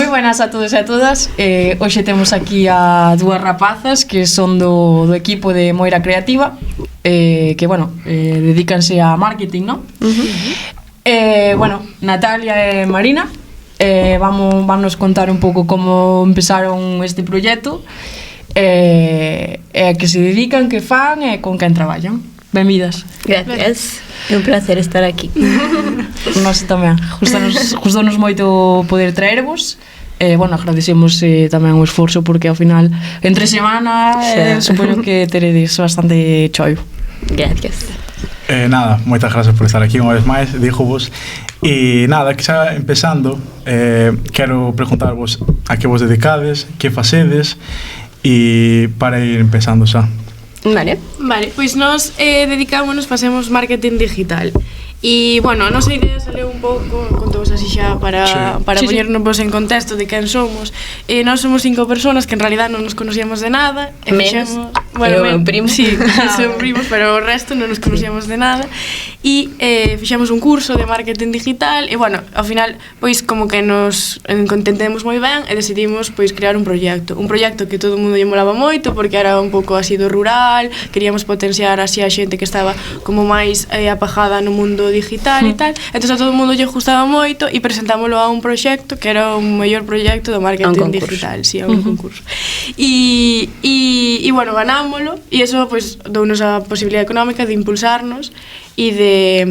Moi buenas a todos e a todas. Hoxe temos aquí a dúas rapazas que son do equipo de Moira Creativa, que, bueno, dedícanse a marketing, non? Bueno, Natalia e Marina vannos contar un pouco como empezaron este proxecto, a que se dedican, que fan e con quen traballan. Benvidas. Gracias. É un placer estar aquí. Nós tamén. Gustanos moito poder traervos. Bueno, agradecemos tamén o esforzo porque ao final entre semana supoño que teredes bastante choio. Gracias. Nada, moitas gracias por estar aquí unha vez máis, díjovos. E nada, que xa empezando, quero preguntarvos a que vos dedicades, que facedes, e para ir empezando xa. Vale, pois nós dedicámonos, facemos marketing digital. E, bueno, a nosa idea saleu un pouco, contovos así xa, para poñernos en contexto de quen somos. Nós somos 5 personas que en realidad non nos conocíamos de nada. Menos, eu primo. Sí, son primos, pero o resto non nos conocíamos de nada. E fixemos un curso de marketing digital e, bueno, ao final, pois, como que nos contentemos moi ben e decidimos, pois, crear un proxecto. Un proxecto que todo o mundo lle molaba moito porque era un pouco así do rural, queríamos potenciar así a xente que estaba como máis apagada no mundo digital e tal, entón a todo o mundo lle gustaba moito e presentámoslo a un proxecto que era o mellor proxecto do marketing digital, si, a un concurso. E bueno, ganámoslo e iso pois dounos a posibilidade económica de impulsarnos e de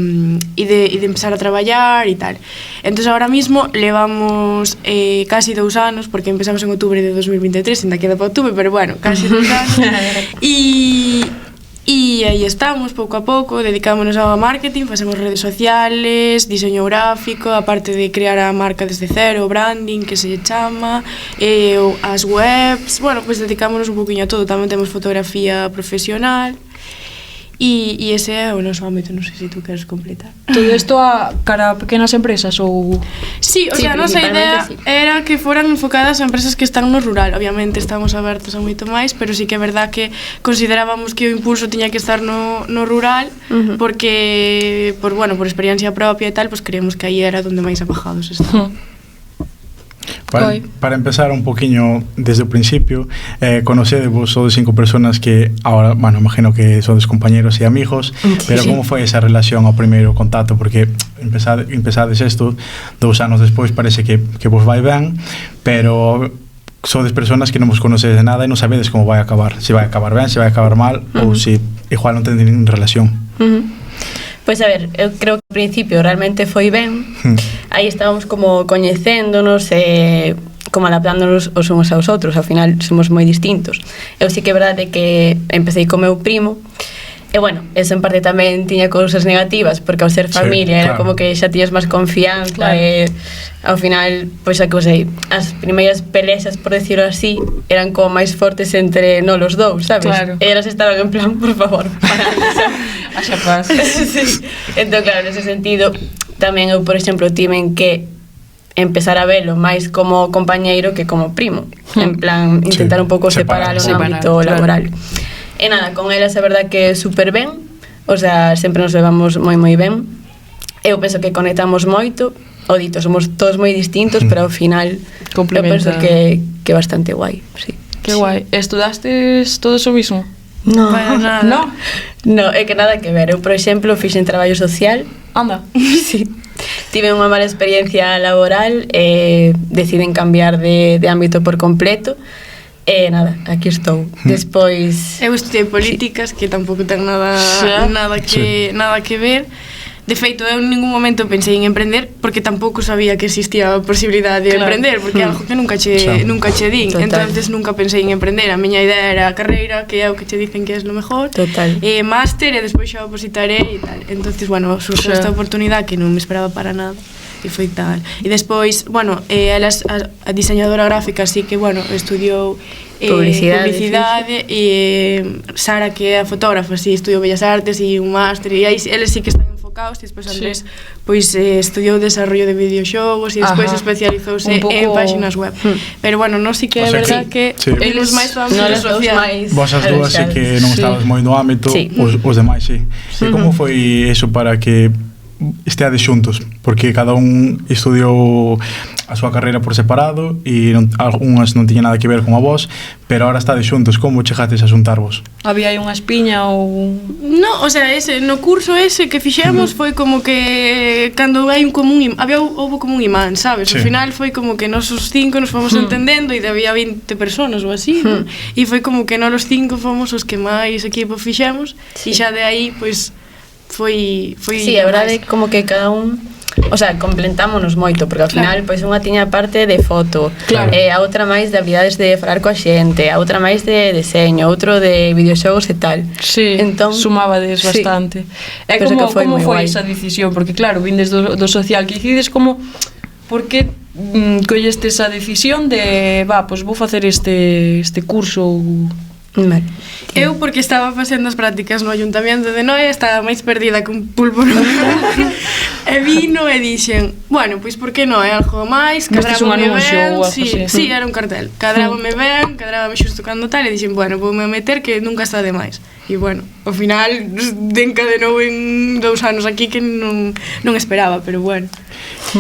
empezar a traballar e tal. Entón agora mismo levamos casi 2 anos, porque empezamos en outubro de 2023, ainda queda para outubro, pero bueno, casi 2 anos. E aí estamos, pouco a pouco, dedicámonos ao marketing, facemos redes sociales, diseño gráfico, aparte de crear a marca desde cero, branding, que se lle chama, as webs, bueno, pois dedicámonos un poquinho a todo, tamén temos fotografía profesional, e ese é o noso ámbito, non sei se tú queres completar. Todo isto a cara a pequenas empresas ou...? Sí, o sea, a nosa idea era que foran enfocadas a empresas que están no rural. Obviamente estamos abertos a moito máis, pero sí que é verdad que considerábamos que o impulso tiña que estar no rural, porque, por experiencia propia e tal, pues creemos que aí era onde máis abajados estaban. Para empezar un poquinho desde o principio, conocedevos sodes 5 personas que ahora, bueno, imagino que sodes compañeros e amigos, pero como foi esa relación ao primeiro contacto? Porque empezades isto 2 anos despois, parece que vos vai ben, pero sodes personas que non vos conocedes de nada e non sabedes como vai acabar, se vai acabar ben, se vai acabar mal, ou se igual non tedes nin relación. Pois a ver, eu creo que ao principio realmente foi ben. Aí estábamos como coñecéndonos e como adaptándonos os uns aos outros. Ao final somos moi distintos. Eu sí que é verdade que empecé co meu primo. E bueno, eso en parte tamén tiña cousas negativas, porque ao ser familia era como que xa tiñas máis confianza e ao final, pois a que sei, as primeiras pelexas, por decirlo así, eran como máis fortes entre nós os dous, sabes? E elas estaban en plan, por favor, parad, Axa paz. Sí. Entón, claro, nese sentido, tamén eu, por exemplo, tiven que empezar a velo máis como compañeiro que como primo, en plan, intentar un pouco separar o ámbito laboral. E nada, con elas é verdad que super ben, o sea, sempre nos levamos moi ben. Eu penso que conectamos moito, o dito, somos todos moi distintos, pero ao final eu penso que é bastante guai, sí. Que guai. Estudastes todos o mismo? No, para nada. No, é que nada que ver. Eu, por exemplo, fixen traballo social. Anda. Sí. Tive unha mala experiencia laboral e deciden cambiar de ámbito por completo. E nada, aquí estou. Despois eu estudei políticas, que tampouco ten nada que ver. De feito, eu en ningún momento pensei en emprender, porque tampouco sabía que existía a posibilidade de emprender, porque é algo que nunca che din. Entonces nunca pensei en emprender. A miña idea era a carreira, que é o que che dicen que é lo mejor. Máster e despois xa opositaré e tal. Entonces, bueno, surgiu esta oportunidade que non me esperaba para nada. E foi tal. E despois, bueno, a diseñadora gráfica sí que, bueno, estudiou publicidade e Sara, que é a fotógrafa, sí, estudiou Bellas Artes e un máster, e aí eles sí que están enfocados, e despois Andrés pois estudiou desarrollo de videoxogos e despois especializouse en páxinas web. Pero bueno, non sí que é verdad que eles máis do ámbito social. Vos as dúas sí que non estabas moi no ámbito, os demais sí. E como foi eso para que esteades xuntos, porque cada un estudiou a súa carreira por separado e algunhas non tiñan nada que ver con a vos, pero ahora estades xuntos. Como chegates a xuntarvos? Había aí unha espiña ou... No, o sea, no curso ese que fixemos foi como que cando hai un común houve como un imán, sabes? Sí. Ao final foi como que nós os 5 nos fomos entendendo e había 20 personas ou así, ¿no? E foi como que nós os 5 fomos os que máis equipo fixemos e xa de aí, pois, foi Sí, a verdade é como que cada un, o sea, complementámonos moito, porque ao final pois unha tiña parte de foto, a outra máis de habilidades de falar coa xente, a outra máis de deseño, outro de videoxogos e tal. Sí, entón, sumabades bastante. E como foi esa decisión? Porque claro, vindes do social que decides como... Por que colleste esa decisión de, pois vou facer este curso? Vale. Eu porque estaba facendo as prácticas no Ayuntamento de Noia, estaba máis perdida que un pulpo no e vino e dixen, bueno, pois por que non, é algo máis, cadrábame ben, sí, era un cartel, cadrábame ben, cadrábame xusto cando tal, e dixen, bueno, voume meter que nunca está de máis. E bueno, ao final encadenou en 2 anos aquí que non esperaba, pero bueno.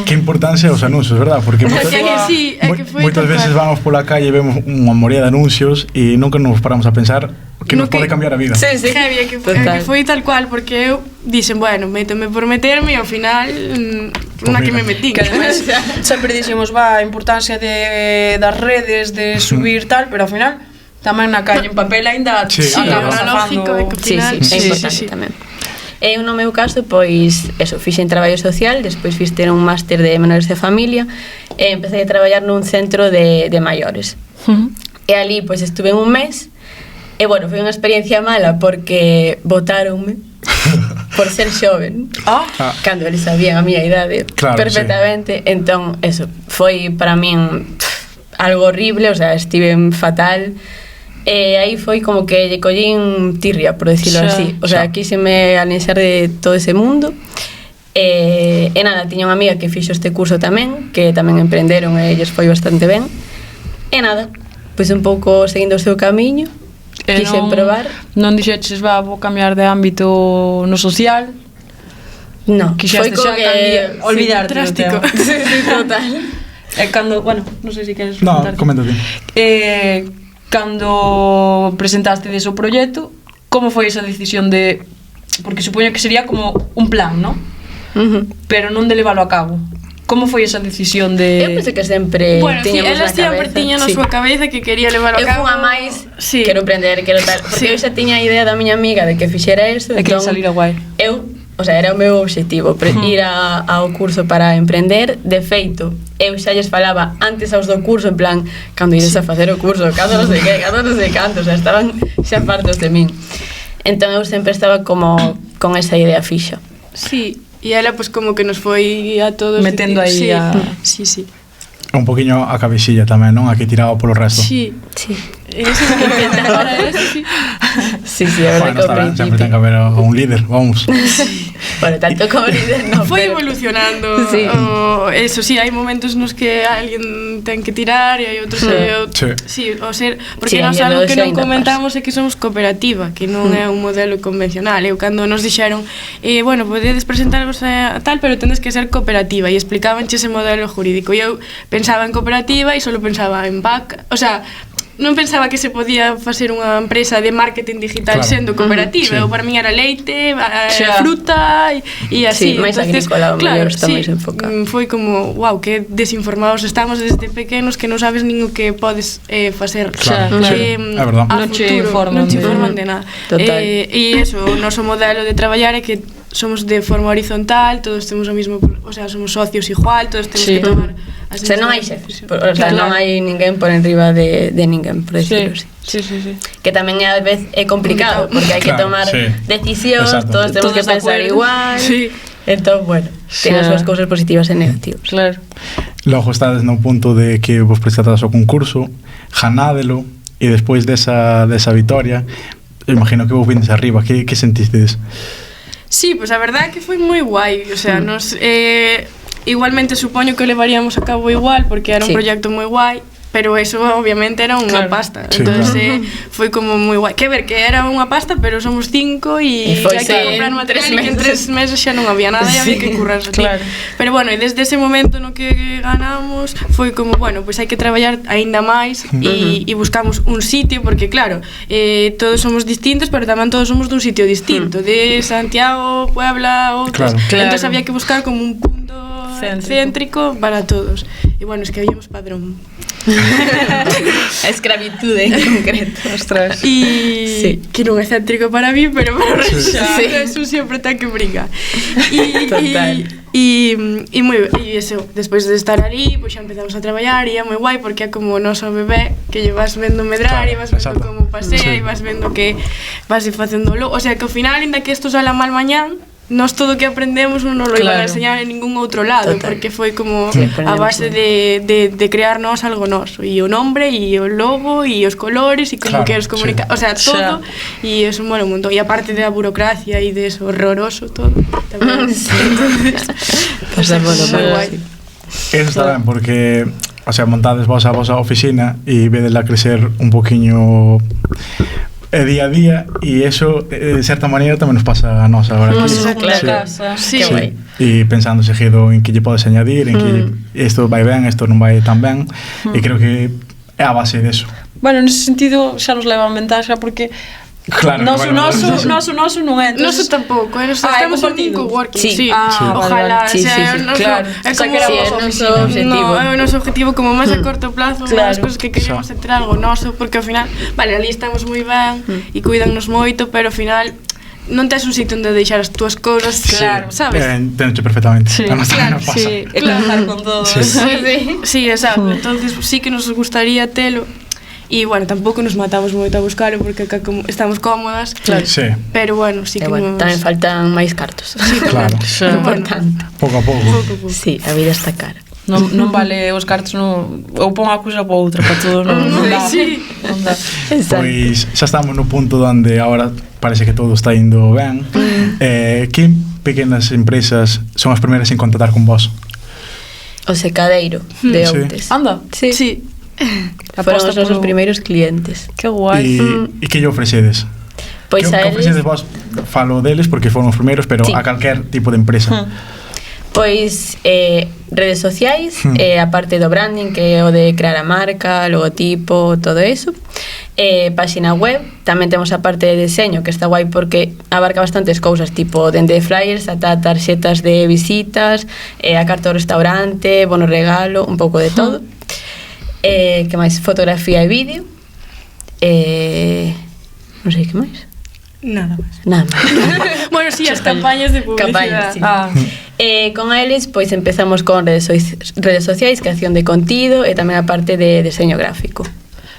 Que importancia os anuncios, verdad? Porque moitas veces vamos pola calle e vemos unha morea de anuncios e nunca nos paramos a pensar que nos pode cambiar a vida. Sí, heavy, que foi tal cual, porque eu dixen, bueno, méteme por meterme e ao final unha que me metí. Que además sempre dixemos, a importancia das redes, de subir tal, pero ao final tamén na calle en papel aínda acabas afando. Sí, é importante tamén. Eu no meu caso, pois, eso, fixen traballo social, despois fiz ter un máster de menores de familia e empecé a traballar nun centro de maiores. E ali, pois, estuve un mes e, bueno, foi unha experiencia mala porque botáronme por ser xoven cando eles sabían a miña idade perfectamente. Entón, eso, foi para min algo horrible, o sea, estive fatal. E aí foi como que lle collín tirria, por decirlo así. O sea, quíseme alinxar de todo ese mundo. E nada, tiña unha amiga que fixo este curso tamén, que tamén emprenderon e ellos foi bastante ben. E nada, pois un pouco seguindo o seu camiño, quixen probar. Non dixeches, vou cambiar de ámbito no social? No, foi como que olvidarte do tema. Sí, total. E cando, bueno, non sei se queres comentarte. No, coméntate. Cando presentaste o proxecto, como foi esa decisión de... Porque supoño que sería como un plan, non? Pero non de leválo a cabo. Como foi esa decisión de... Eu pensei que sempre tiñamos na cabeza. Sempre tiña na súa cabeza que quería leválo a cabo. Eu fui a máis, quero emprender, quero tal. Porque eu xa tiña a idea da miña amiga de que fixera eso. De que salira guai. O sea, era o meu objetivo, ir ao curso para emprender. De feito, eu xa lles falaba antes aos do curso, en plan, cando ides a facer o curso, cando non sei que, cando non sei canto, o sea, estaban xa fartos de min. Entón eu sempre estaba como con esa idea fixa. Sí, e ela pues como que nos foi a todos metendo aí a... Sí. Un poquinho a cabecilla tamén, non? A que tiraba polo resto. Sí. Eso é que intentaba eso, sí. Sí, a verdade que ao principio. Sempre ten que haber un líder, vamos. Bueno, tanto como líder non. Foi evolucionando. Eso, sí, hai momentos nos que alguén ten que tirar e hai outros sí, o ser, porque nós algo que non comentamos é que somos cooperativa, que non é un modelo convencional. Eu cando nos dixeron, bueno, podedes presentaros a tal, pero tendes que ser cooperativa, e explicabanche ese modelo jurídico. E eu pensaba en cooperativa e só pensaba en vaca, o sea, non pensaba que se podía facer unha empresa de marketing digital sendo cooperativa. Para mí era leite, fruta e así. Sí, máis agrícola, o mellor está máis enfocado. Foi como, wow, que desinformados estamos desde pequenos que non sabes nin o que podes facer. É verdade. Non che informan de nada. E iso, o noso modelo de traballar é que somos de forma horizontal, todos temos o mismo, o sea, somos socios igual, todos temos que tomar as mismas... O sea, non hai xefes, o sea, non hai ninguén por enriba de ninguén, por decirlo así. Sí. Que tamén a vez é complicado, porque hai que tomar decisións, todos temos que pensar igual. Entón, bueno, ten as súas cousas positivas e negativas. Claro. Logo estades no punto de que vos presentades o concurso, ganádelo, e despois desa vitoria, imagino que vos vindes arriba, que sentistedes? Sí, pues a verdade é que foi moi guai, o sea, nos igualmente supoño que o levaríamos a cabo igual porque era un proxecto moi guai pero eso obviamente era unha pasta. Entonces foi como moi guai. Que ver, que era unha pasta, pero somos 5 e hai que comprar material e en 3 meses xa non había nada e había que currarse. Pero bueno, e desde ese momento no que ganamos foi como, bueno, pois hai que traballar aínda máis e buscamos un sitio, porque claro, todos somos distintos, pero tamén todos somos dun sitio distinto, de Santiago, Puebla, outros. Entón había que buscar como un punto céntrico para todos. E bueno, es que habíamos padrón. A escravitude en concreto. Ostras. E que non é céntrico para mí, pero para eso sempre ten que brincar. E eso, despois de estar ali, pois xa empezamos a traballar e é moi guai porque é como o noso bebé que lle vas vendo medrar e vas vendo como pasea e vas vendo que vas facéndolo. O sea que ao final, ainda que isto sala mal mañán, nós todo o que aprendemos non nos lo iban a enseñar en ningún outro lado, porque foi como a base de crear nós algo noso, e o nombre, e o logo, e os colores, e como queres comunicar, o sea, todo, e eso mola un montón, e aparte da burocracia e de eso horroroso todo, tamén. Pues é moi guai. Eso está ben, porque, o sea, montades vos a vosa oficina e vedela crecer un poquinho día a día, e eso de certa maneira tamén nos pasa a nós agora aquí. Sí. E pensando seguido en que lle podes añadir, en que isto vai ben, isto non vai tan ben, e creo que é a base deso. Bueno, nese sentido xa nos leva a ventaxa porque Claro, noso non é. Noso tampouco, estamos en un coworking. Sí. Ojalá, claro. É como o noso objetivo como máis a corto plazo, as cousas que queremos é ter algo noso, porque ao final, vale, ali estamos moi ben e cuidannos moito, pero ao final non tes un sitio onde deixar as túas cousas, claro, sabes? Entendo perfectamente. Claro, sí, e contar con todos. Sí, exacto. Entonces sí que nos gustaría telo. E, bueno, tampouco nos matamos moito a buscalo porque estamos cómodas, pero, bueno, sí que nos... Tamén faltan máis cartos. Sí, claro. Importante. Pouco a pouco. Sí, a vida está cara. Non vale os cartos, ou pon a cousa para outra, para todos non dá. Non dá. Pois xa estamos no punto onde agora parece que todo está indo ben. Que pequenas empresas son as primeiras en contactar con vos? O secadeiro de Outes. Anda? Sí. Foron os nosos primeiros clientes. Que guai. E que lle ofrecedes? Pois que ofrecedes vos? Falo deles porque foron os primeiros, pero a calquer tipo de empresa. Pois redes sociais, a parte do branding, que é o de crear a marca, logotipo, todo eso. Páxina web, tamén temos a parte de deseño, que está guai porque abarca bastantes cousas, tipo dende flyers ata tarxetas de visitas, a carta do restaurante, bono regalo, un pouco de todo. Que máis? Fotografía e vídeo. Non sei que máis. Nada máis. Bueno, sí, as campañas de publicidade. Con eles, pois empezamos con redes sociais, creación de contido e tamén a parte de deseño gráfico.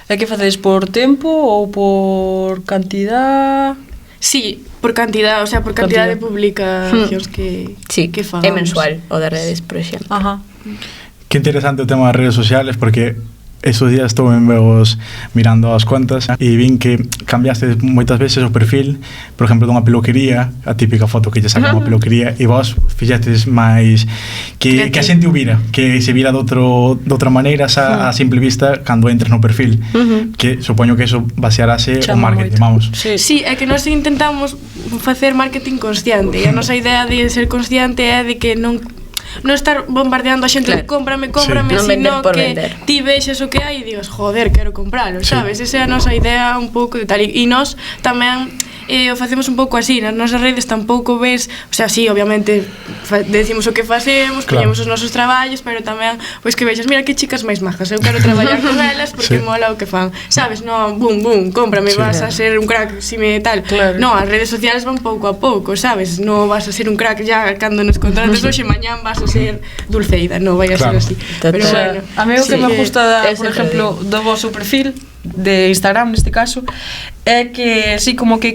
E que facedes por tempo ou por cantidad? Sí, por cantidad, o sea, por cantidad de publicacións que fagamos. É mensual o de redes, por exemplo. Que interesante o tema das redes sociales, porque estes días estou en vos mirando as contas e vin que cambiaste moitas veces o perfil, por exemplo, dunha peluquería, a típica foto que lle saca unha peluquería, e vos fixestes máis que a xente o vira, que se vira de outra maneira a simple vista cando entres no perfil, que supoño que eso basearase o marketing, vamos. Sí, é que nós intentamos facer marketing consciente, e a nosa idea de ser consciente é de que non estar bombardeando a xente de cómprame, sino que ti vexes o que hai e digas, joder, quero compralo, sabes? Esa é a nosa idea un pouco de tal, e nós tamén o facemos un pouco así, nas nosas redes tampouco ves, o sea, sí, obviamente decimos o que facemos, poñemos os nosos traballos, pero tamén, pois que vexas, mira que chicas máis majas, eu quero traballar con elas porque mola o que fan, sabes? Non, bum, cómprame, vas a ser un crack, si me tal. Non, as redes sociales van pouco a pouco, sabes? Non vas a ser un crack ya cando nos contrates hoxe, mañán vas a ser Dulceida, non vai a ser así. Pero bueno, a mí o que me gusta, por exemplo, do vosso perfil de Instagram, neste caso, é que así como que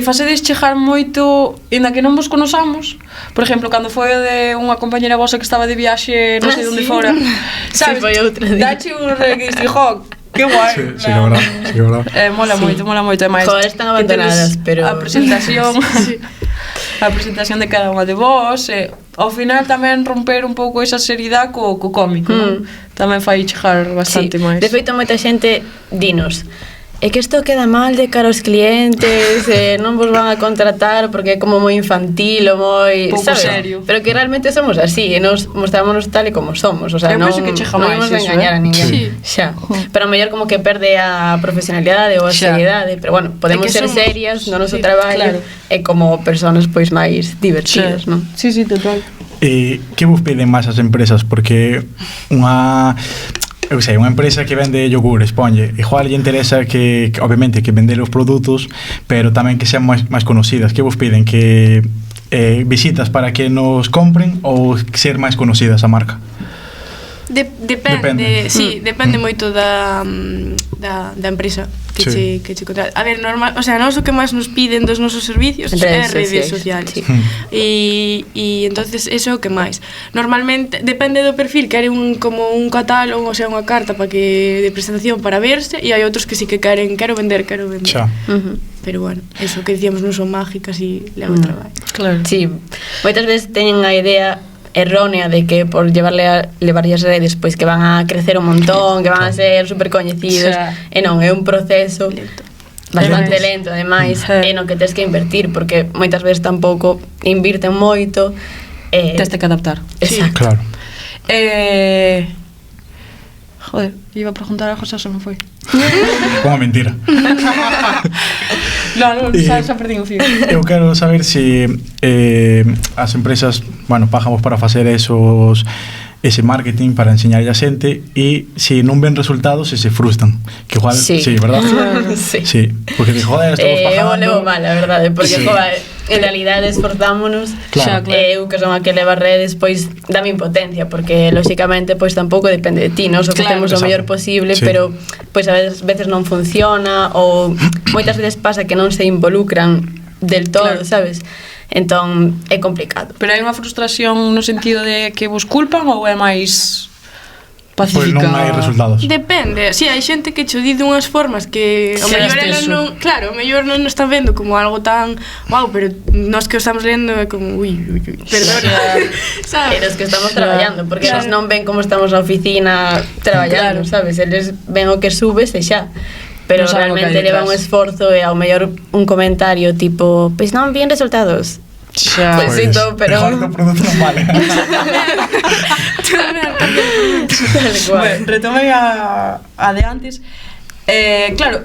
facedes chegar moito, ainda que non vos conozamos. Por exemplo, cando foi de unha compañera vosa que estaba de viaxe, non sei onde fora, sabes? Foi outra día. Dache un reguiste, jo, que guai. Sí, que verdad. Mola moito, é máis. Joder, están abandonadas, pero a presentación. a presentación de cada unha de vos, ao final tamén romper un pouco esa seriedade co cómico, non? Tamén fai chegar bastante máis. De feito, moita xente dinos: é que isto queda mal de cara aos clientes, non vos van a contratar porque é como moi infantil ou moi, pouco sabes? serio. Pero que realmente somos así, e nos mostrámonos tal e como somos, o sea, Eu non penso que chega non máis imos a iso, engañar a ninguén. Sí. Xa. Pero a mellor como que perde a profesionalidade ou a Xa. seriedade, pero bueno, podemos É que ser somos- serias no noso sí, traballo claro. e como personas pois máis divertidas, non? Sí, total. Que vos piden máis as empresas? Porque eu sei, unha empresa que vende yogures, ponlle, igual lle interesa que obviamente, que vender os produtos, pero tamén que sean máis conocidas. Que vos piden? Que visitas para que nos compren ou ser máis conocidas a marca? Depende, sí, depende moito da empresa Sí. que che contrata. A ver, normal, o sea, nós o que máis nos piden dos nosos servicios é redes sociales. Sí. E entonces eso é o que máis. Normalmente depende do perfil, quere como un catálogo, o sea, unha carta para que de presentación para verse, e hai outros que sí que quero vender. Xa. Pero bueno, eso que dicíamos non son mágicas e leva traballo. Claro. Sí, moitas veces teñen a idea errónea de que por levarlle as redes pois que van a crecer un montón, que van a ser super coñecidos, Xa. e non, é un proceso Lento. bastante lento, ademais, e no que tens que invertir, porque moitas veces tampouco invirten moito. Tens que adaptar. Exacto. Claro. Joder, iba a preguntar algo, xa se me foi. Unha mentira. Non, xa perdín o fío. Eu quero saber se as empresas, bueno, pagamos para facer ese marketing para enseñar a xente, e se non ven resultados se frustran, que igual, Sí. sí, verdad? Sí. Sí, porque de joder, estamos Eu pagando. levo mal, a verdade, porque Sí. joder, en realidade esforzámonos. Claro. Eu que son a que leva redes, pois dame impotencia, porque lóxicamente pois tampouco depende de ti, nos o Claro, facemos o exacto. mellor posible, Sí. pero pois a veces non funciona, ou moitas veces pasa que non se involucran del todo, Claro. sabes? Entón é complicado. Pero hai unha frustración no sentido de que vos culpan ou é máis Pois pacífica? non hai resultados. Depende, si hai xente que cho di dunhas formas que o Sí, mellor este ela eso. non, claro, o mellor non está vendo como algo tan, wow, pero nós que o estamos lendo é como, ui, perdona. E Sabes? los que estamos Claro. traballando, porque Claro. eles non ven como estamos na oficina traballando, Claro. sabes? Eles ven o que subes e xa. Pero Non saben o que hai realmente leva un detrás. esforzo e ao mellor un comentario tipo, pois non bien resultados. Xa. Pois sí, todo, pero- Igual o produto non vale. Tal cual. Bueno, retomei a de antes. Claro,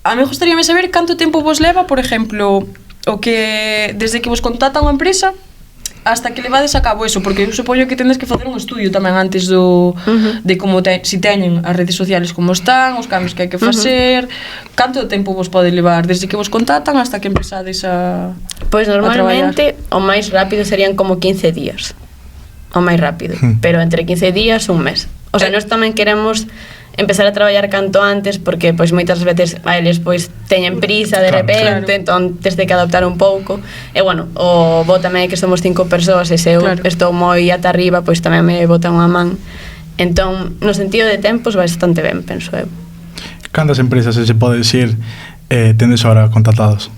a mí gustaríame saber canto tempo vos leva, por exemplo, o que desde que vos contata unha empresa hasta que levades a cabo eso, porque eu supoño que tendes que facer un estudio tamén antes de como si teñen as redes sociales como están, os cambios que hai que facer. Canto tempo vos pode levar desde que vos contatan hasta que empezades a Pois traballar? normalmente o máis rápido serían como 15 días. O máis rápido, pero entre 15 días un mes. O sea, nós tamén queremos empezar a traballar canto antes, porque pois moitas veces a eles pois teñen prisa de Claro, repente, entón tes de que adaptar un pouco. E bueno, o bo tamén é que somos 5 persoas, e se eu Claro. estou moi ata arriba, pois tamén me botan unha man. Entón, no sentido de tempos, bastante ben, penso eu. Cantas empresas se pode decir tendes ahora contratados?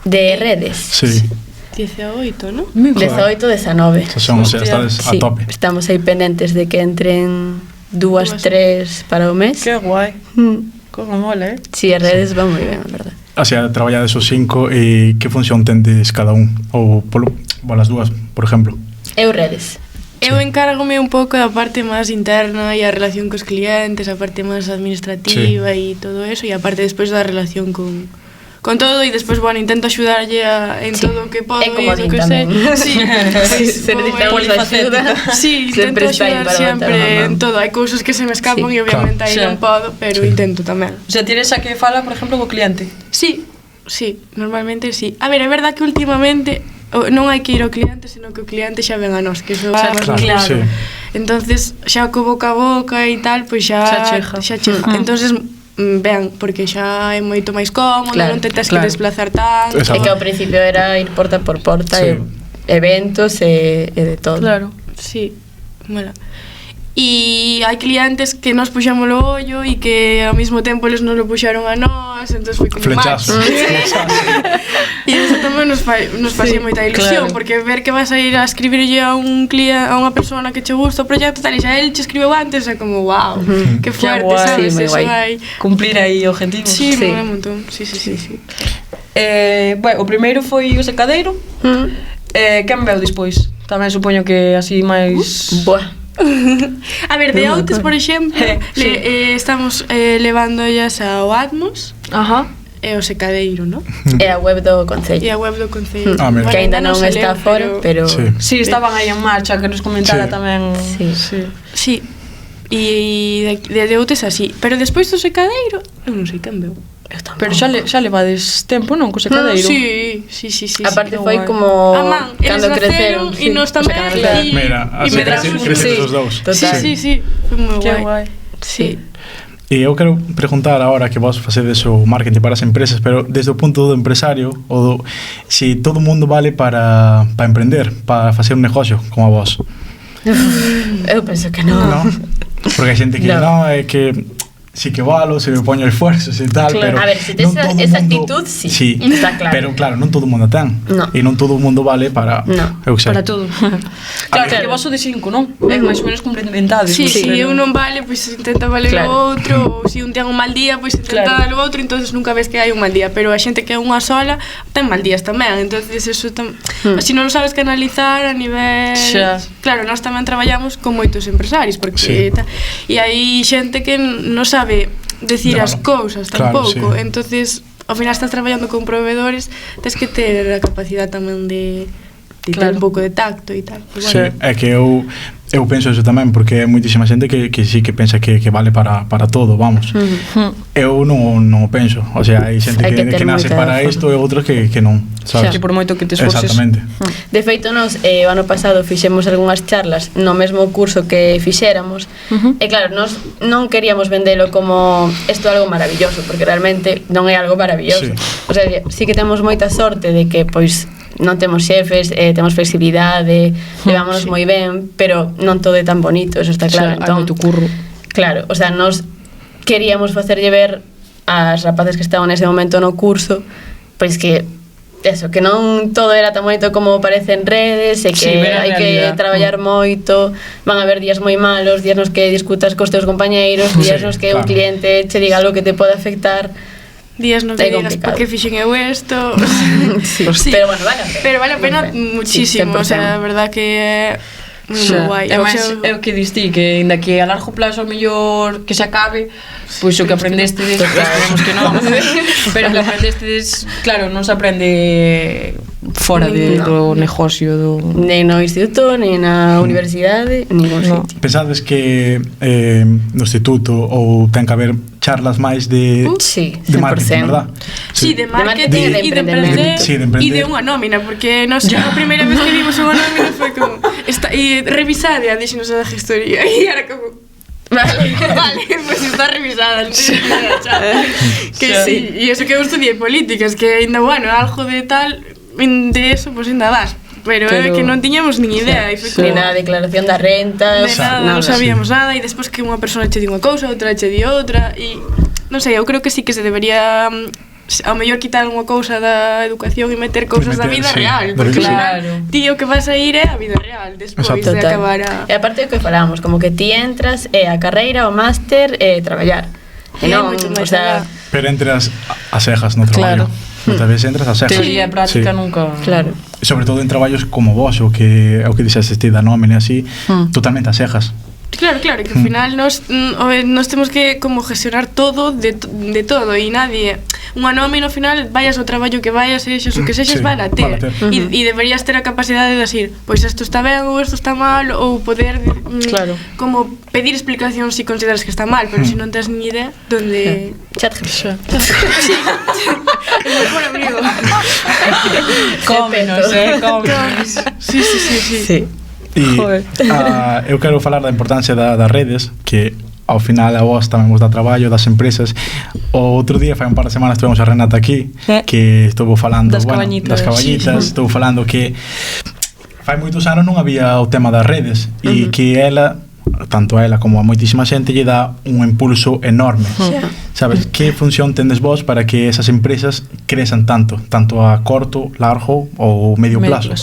De redes, Sí. 18, ¿no? 18, 19. Son, o sea, estades a Sí, tope. estamos aí pendentes de que entren 2, 3 para o mes. Que guai. Como mola, Sí, as redes van moi ben, a verdade. O sea, traballades os 5 e que función tendes cada un? Ou as dúas, por exemplo? Eu redes. Eu encárgome un pouco da parte máis interna e a relación cos clientes, a parte máis administrativa e todo eso, e a parte despois da relación con todo, e despois, bueno, intento axudarlle en Sí. todo o que podo É como e din o que sei. tamén. Sí, Se necesitamos axuda, Sí, sempre intento está aí axudar para sempre botar unha man. en todo. Hai cousas que se me escapan Sí. e obviamente aí Claro. non podo, pero Sí. intento tamén. O sea, tienes a que fala, por exemplo, co cliente. Sí, normalmente sí. A ver, é verdad que últimamente non hai que ir ao cliente, senón que o cliente xa ven a nós, que eso é máis Claro, sí. Entonces, xa co boca a boca e tal, pois xa Xa chega. chega. Entonces, ben, porque xa é moito máis cómodo, Claro, non te tes claro. que desplazar tanto. Exacto. É que ao principio era ir porta por porta, Sí. e eventos e de todo. Claro. Sí, mola. e hai clientes que nos puxamos o ollo e que ao mesmo tempo eles nos lo puxaron a nós, entón foi como flechazo. E eso tamén nos fai moita ilusión, porque ver que vas a ir a escribirlle a unha persona que che gusta o proxecto tal, e xa el che escribeu antes, é como wow, que fuerte, sabes, eso hai cumplir aí objetivos. Sí, moi un montón, sí. Bueno, o primeiro foi o secadeiro. Quen veu despois? Tamén supoño que así máis... A ver, de Outes, por exemplo, estamos levando ellas ao Atmos. E o secadeiro, ¿no? E a web do Concello. E a web do Concello. Que ainda non está fora, pero... Sí, estaban aí en marcha, que nos comentara tamén. Sí. E de Outes así. Pero despois do secadeiro, eu non sei quen veu. Pero xa levades tempo, non, co secadeiro? Sí. Aparte foi como cando creceron e nos tamén. Mira, así crecen os dous. Sí, foi moi guai. Sí. E eu quero preguntar agora que vos facedes o marketing para as empresas, pero desde o punto do empresario, si todo o mundo vale para emprender, para facer un negocio como a vos. Eu penso que non. Porque hai xente que non, é que sí que valo, se me poño esfuerzos e tal, pero a ver, se tes esa actitud, sí, está claro. Pero claro, non todo o mundo ten. E non todo o mundo vale para para todo. Claro, que vos o de 5, non? É máis ou menos complementades. Sí, eu non vale, pois intenta valer o outro, ou se un ten un mal día, pois intenta dar o outro, entonces nunca ves que hai un mal día, pero a xente que é unha sola ten mal días tamén, entonces eso así non o sabes canalizar a nivel... Claro, nós tamén traballamos con moitos empresarios, porque e hai xente que non sabe decir as cousas tampouco, entonces ao final estás traballando con proveedores, tens que ter a capacidade tamén de ter un pouco de tacto e tal. É que eu penso eso tamén, porque hai moitísima xente que sí que pensa que vale para todo, vamos. Eu non o penso, o sea, hai xente que nace para isto e outros que non, sabes? Que por moito que te esforces. Exactamente. De feito, nos o ano pasado fixemos algunhas charlas no mesmo curso que fixéramos, e claro, nos non queríamos vendelo como isto é algo maravilloso, porque realmente non é algo maravilloso. O sea, sí que temos moita sorte de que, pois, non temos xefes, temos flexibilidade, levámonos moi ben, pero non todo é tan bonito, eso está claro. Hai moito curro. Claro, o sea, nos queríamos facerlle ver ás rapaces que estaban nese momento no curso, pois que eso, que non todo era tan bonito como parece en redes, e que hai que traballar moito, van a haber días moi malos, días nos que discutas cos teus compañeiros, días nos que un cliente che diga algo que te pode afectar, días no que digas por que fixen eu esto. Pero bueno, vale a pena. Pero vale a pena muchísimo, o sea, a verdad que é moi guai. É o que diste, que ainda que a largo plazo mellor que se acabe, pois o que aprendeste esperemos que non, pero que aprendeste, claro, non se aprende fora do negocio nin no instituto, nin na universidade, ningún sitio. Pensades que no instituto ou ten que haber charlas máis de marketing, verdad? Sí, de marketing e de emprender e de unha nómina, porque nos a primeira vez que vimos unha nómina foi como e revisada, dixenos a gestoría e era como vale, pues está revisada. Que sí, e eso que eu estudiei políticas, que ainda, bueno, algo de tal, de eso, pues ainda vas. Pero que non tiñamos nin idea, e foi como... Ni na declaración da renta, de nada, non sabíamos nada, e despois que unha persona che di unha cousa, outra che di outra, e non sei, eu creo que sí que se debería ao mellor quitar unha cousa da educación e meter cousas da vida real, porque ti o que vas a ir é a vida real despois de acabar a... E aparte o que falamos, como que ti entras a carreira, o máster e traballar. E non, o sea... Pero entras a cejas no traballo. Moitas veces entras a cejas. Teoría e práctica nunca... Claro. Sobre todo en traballos como vos, o que dixeste ti da nómina así, totalmente a cejas. Claro, que ao final nos temos que como gestionar todo de todo, e nadie, unha nómina ao final vayas ao traballo que vayas, sexas o que sexas, vai a ter, e deberías ter a capacidade de decir, pois isto está ben ou isto está mal, ou poder como pedir explicación se consideras que está mal, pero se non tens ni idea, donde... ChatGPT. É moi buen amigo. Cómenos, cómenos. Sí. E eu quero falar da importancia das redes, que ao final a vos tamén vos dá traballo, das empresas. O outro día, fai un par de semanas, tivemos a Renata aquí, que estuvo falando das cabañitas, estuvo falando que fai moitos anos non había o tema das redes, e que ela tanto a ela como a moitísima xente lle dá un impulso enorme. Sabes, que función tendes vos para que esas empresas crezan tanto a corto, largo ou medio plazo?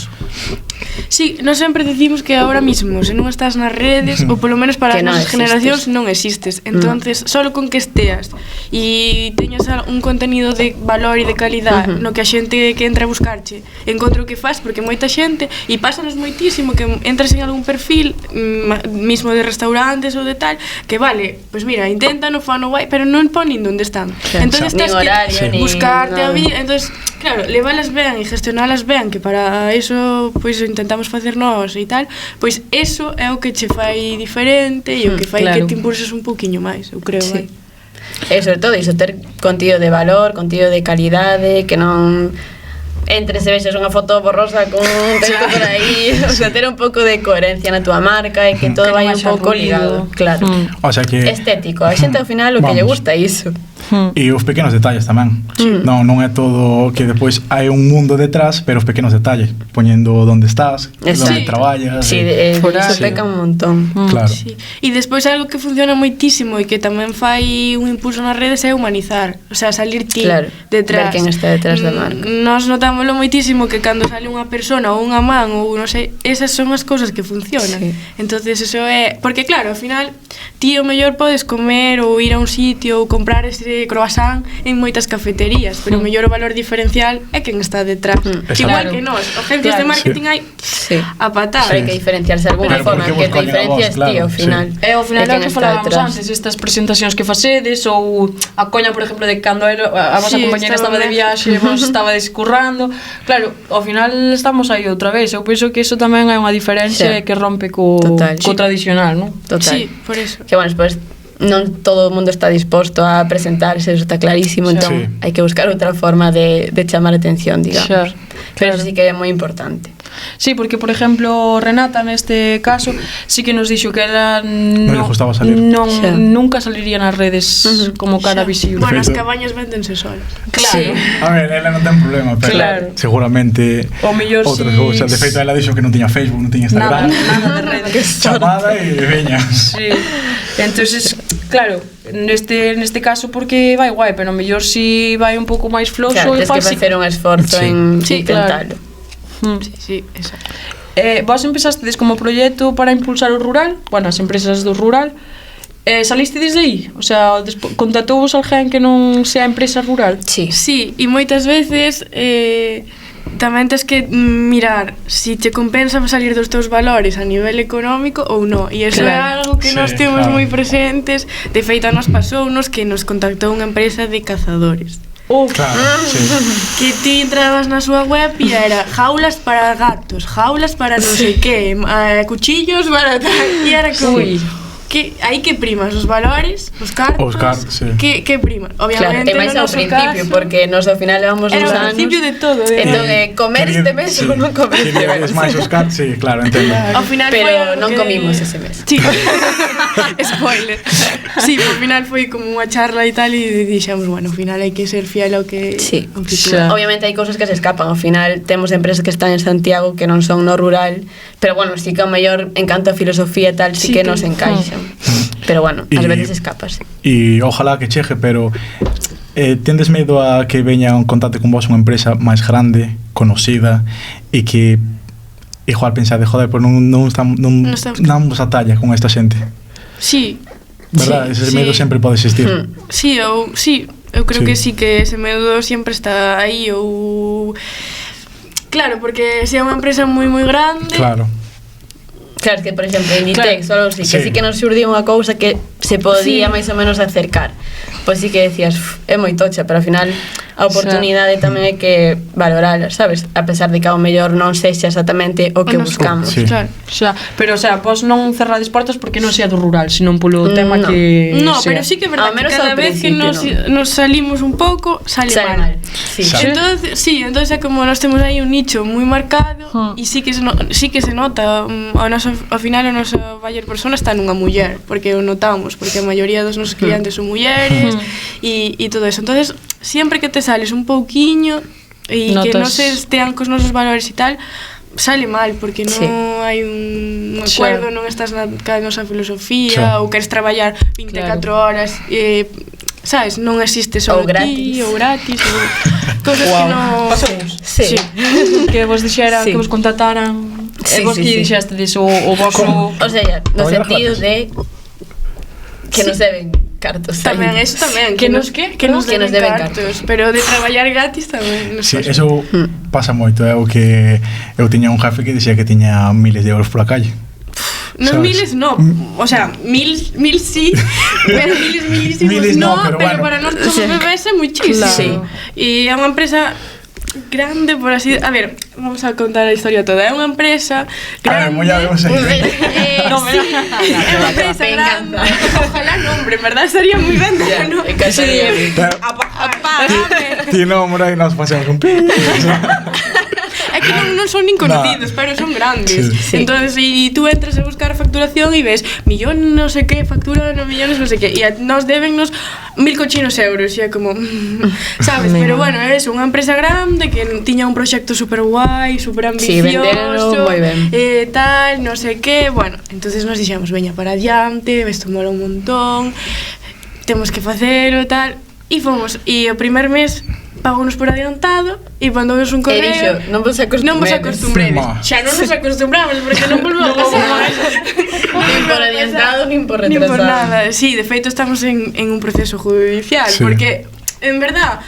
Sí, nós sempre decimos que ahora mismo se non estás nas redes, ou polo menos para as nosas generacións non existes. Entonces, solo con que esteas e teñas un contenido de valor e de calidad no que a xente que entra a buscarche encontra o que faz, porque moita xente, e pásanos moitísimo que entras en algún perfil mismo de restaurantes ou de tal, que vale, pois mira, intentan o fano guai, pero non ponen onde están. Entonces tens que buscarte a vida. Entonces, claro, levalas ben e gestionalas ben, que para eso pois intentamos facer nós e tal, pois eso é o que che fai diferente e o que fai que te impulses un pouquiño máis, eu creo. E sobre todo iso, ter contido de valor, contido de calidade, que non entre se vexes unha foto borrosa con un texto por aí, o sea, ter un pouco de coherencia na túa marca e que todo vai un pouco ligado, claro. O sea que estético, a xente ao final o que lle gusta é iso. E os pequenos detalles tamén. Non é todo que depois hai un mundo detrás, pero os pequenos detalles, poñendo onde estás, onde traballas. Sí, iso peca un montón. Claro. E despois algo que funciona moitísimo e que tamén fai un impulso nas redes é humanizar, o sea, salir ti detrás. Ver quen está detrás da marca. Nós notámoslo moitísimo que cando sale unha persona ou unha man ou non sei, esas son as cousas que funcionan. Entonces eso é, porque claro, ao final ti o mellor podes comer ou ir a un sitio ou comprar ese croissant en moitas cafeterías, pero o mellor o valor diferencial é quen está detrás. Igual que nós, agencias de marketing hai a patada. Hai que diferenciarse de alguna forma, que te diferencias ti ao final. É ao final é o que falábamos antes, estas presentacións que facedes ou a coña, por exemplo, de cando a vosa compañera estaba de viaxe, vos estaba descurrando. Claro, ao final estamos aí outra vez. Eu penso que iso tamén é unha diferencia que rompe co tradicional, non? Total. Sí, por eso. Que bueno, despois non todo o mundo está disposto a presentarse, eso está clarísimo, entón hai que buscar outra forma de chamar a atención, digamos. Pero eso sí que é moi importante. Sí, porque, por exemplo, Renata, neste caso, sí que nos dixo que ela non lle gustaba salir. Nunca saliría nas redes como cara visible. Bueno, as cabañas véndense solas. Claro. A ver, ela non ten problema, pero seguramente outras cousas. De feito, ela dixo que non tiña Facebook, non tiña Instagram. Nada de redes. Chamada e veña. Sí. Entonces, claro, neste caso porque vai guai, pero mellor si vai un pouco máis floxo, tens que facer un esforzo en intentarlo. Sí, exacto. Vos empezastes como proxecto para impulsar o rural, bueno, as empresas do rural. Saliste desde aí? O sea, contatouvos alguén que non sea empresa rural? Sí, e moitas veces tamén tens que mirar si te compensa salir dos teus valores a nivel económico ou non, e iso é algo que nós temos moi presentes. De feito, nos pasounos que nos contactou unha empresa de cazadores. Que ti entrabas na súa web e era jaulas para gatos, jaulas para non sei que, cuchillos para tal, e era como aí que primas os valores, os cartos, que priman. Obviamente, claro, e máis ao principio, porque nos ao final levamos uns anos. Era o principio de todo. Entón, comer este mes ou non comer este mes. máis os cartos, sí, claro, entendo. Pero non comimos ese mes. Sí. Spoiler. Sí, ao final foi como unha charla e tal, e dixemos, bueno, ao final hai que ser fiel ao que... Sí, obviamente hai cousas que se escapan. Ao final temos empresas que están en Santiago que non son no rural, pero bueno, sí que ao mellor en canto a filosofía e tal, sí que nos encaixan. Pero bueno, ás veces escapas. E ojalá que chegue, pero tendes medo a que veña un contacto con vos unha empresa máis grande, conocida, e que igual pensade, joder, pues non vos a talla con esta xente? Sí. Verdad? Ese medo sempre pode existir. Sí, eu creo que sí, que ese medo sempre está aí, ou... Claro, porque se é unha empresa moi grande... Claro, que, por exemplo, Inditex ou algo así, que sí que nos xurdiu unha cousa que se podía máis ou menos acercar. Pois sí que decías, é moi tocha, pero ao final a oportunidade tamén hai que valorala, sabes? A pesar de que ao mellor non sexa exactamente o que buscamos. Claro. Pero, o sea, vos non cerrades portas porque non sea do rural, senón polo tema que... No, pero sí que é verdade que cada vez que nos salimos un pouco, sale mal. Entonces é como nós temos aí un nicho moi marcado e sí que se nota ao final a nosa maior persona está nunha muller, porque o notamos, porque a maioría dos nosos clientes son mulleres e todo eso. Entonces, sempre que te sales un pouquiño e que non se estean cos nosos valores e tal, sale mal porque non hai un acordo, non estás na nosa filosofía ou queres traballar 24 horas sabes, non existe só aquí ou gratis ou cousas que non sí. Que vos dixera que vos contactaran e vos que dixeste diso o vosso o sea, no sentido de que nos deben cartos tamén, eso tamén que nos deben cartos pero de traballar gratis tamén sí, eso pasa moito o que eu tiña un jefe que dicía que tiña miles de euros pola calle. Non miles, no, o sea, mil sí, pero miles no, pero para nós como bebés é muchísimo. E é unha empresa grande, por así... A ver, vamos a contar a historia toda. É unha empresa grande... A ver, moi é unha empresa grande. Ojalá nombre, verdad? Sería moi ben, ¿no? Ti nombre e nos pasamos con pi. É que non son nin conocidos, pero son grandes. Entonces, e tú entras a buscar facturación e ves millón non sei que, factura no millones non sei que, e nos debennos 1000 cochinos euros, e é como sabes, pero bueno, é unha empresa grande que tiña un proxecto super guai, super ambicioso, tal, non sei que, bueno, entonces nos dixemos, veña para adiante, isto mola un montón, temos que facelo, tal, e fomos, e o primer mes pagounos por adiantado e mandounos un correo. E dixo, non vos acostumbredes. Xa non nos acostumbramos porque non volveu a pasar. Nin por adiantado, nin por retrasado. Nin por nada. Sí, de feito estamos en un proceso judicial porque en verdad,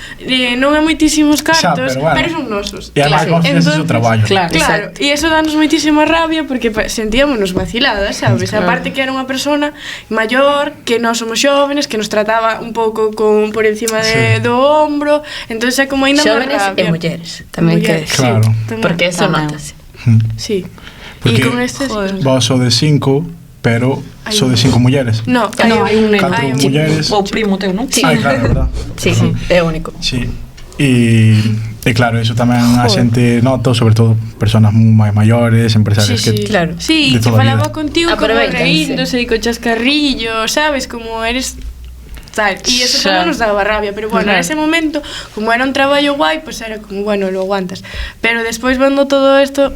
non é moitísimos cartos, pero son nosos. E además vos fixes o traballo. Claro, e iso danos moitísima rabia porque sentíamonos vaciladas, sabes? Aparte que era unha persona maior, que nós somos xóvenes, que nos trataba un pouco por encima do hombro, entonces é como ainda máis rabia. Xóvenes e mulleres, tamén que decir. Claro. Porque eso notase. Sí. Porque con este vos so de 5, pero so de 5 mulleres. No, hai un 4 mulleres. O primo teu, non? Sí. Claro, verdad. Sí, é único. Sí. E claro, eso tamén a xente nota, sobre todo personas máis maiores, empresarios que claro. Sí, que falaba contigo como reíndose e co chascarrillo, sabes, como eres tal, e eso todo nos daba rabia, pero bueno, en ese momento, como era un traballo guai, pues era como, bueno, lo aguantas, pero despois vendo todo isto,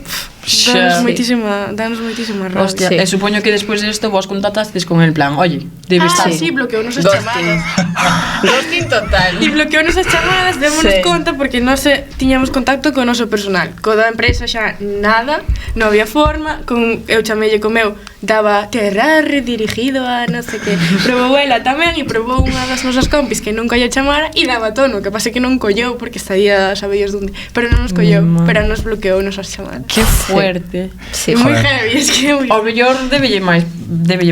danos moitísima rabia. Hostia, e supoño que despois disto vos contactastes con el plan, oye, debe estar. Sí, bloqueounos as chamadas. Ghosting total. E bloqueounos as chamadas, démonos conta porque non tiñamos contacto co noso personal. Co da empresa xa nada, non había forma, eu chamelle co meu, daba terra redirigido a non sei que. Probou ela tamén e probou unha das nosas compis que nunca lle chamara e daba tono, que pasa que non colleu porque estaría sabellos donde, pero non nos colleu, pero nos bloqueou as chamadas. Que fuerte. Sí, moi heavy, es que o mellor debelle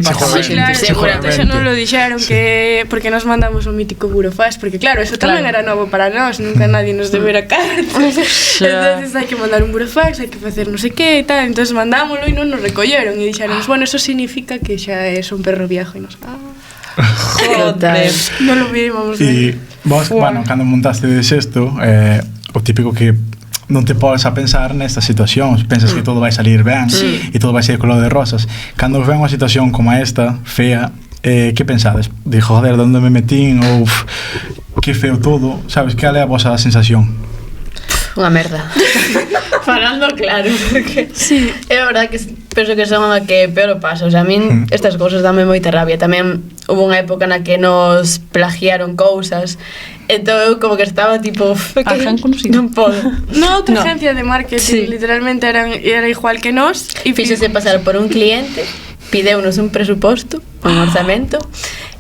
pasar máis xente. Seguramente xa non lo dixeron que porque nos mandamos un mítico burofax, porque claro, eso tamén era novo para nós, nunca nadie nos debera cartas. Entonces hai que mandar un burofax, hai que facer non sei que e tal, entonces mandámoslo e non nos recolleron e dixeron, bueno, eso significa que xa é un perro viejo e nos joder, non lo vimos. E vos, bueno, cando montastedes isto, o típico que non te podes a pensar nestas situacións, pensas que todo vai salir ben e todo vai ser color de rosas. Cando ven unha situación como esta, fea, que pensades? De joder, onde me metín? Ou que feo todo, sabes? Que é a vosa sensación? Unha merda. Falando claro, porque é verdade que penso que son a que peor o paso. O sea, a min estas cousas dame moita rabia. Tamén hubo unha época na que nos plagiaron cousas. Entón eu como que estaba tipo non podo. No, outra agencia de marketing literalmente era igual que nós e fíxose pasar por un cliente, pideunos un presuposto, un orzamento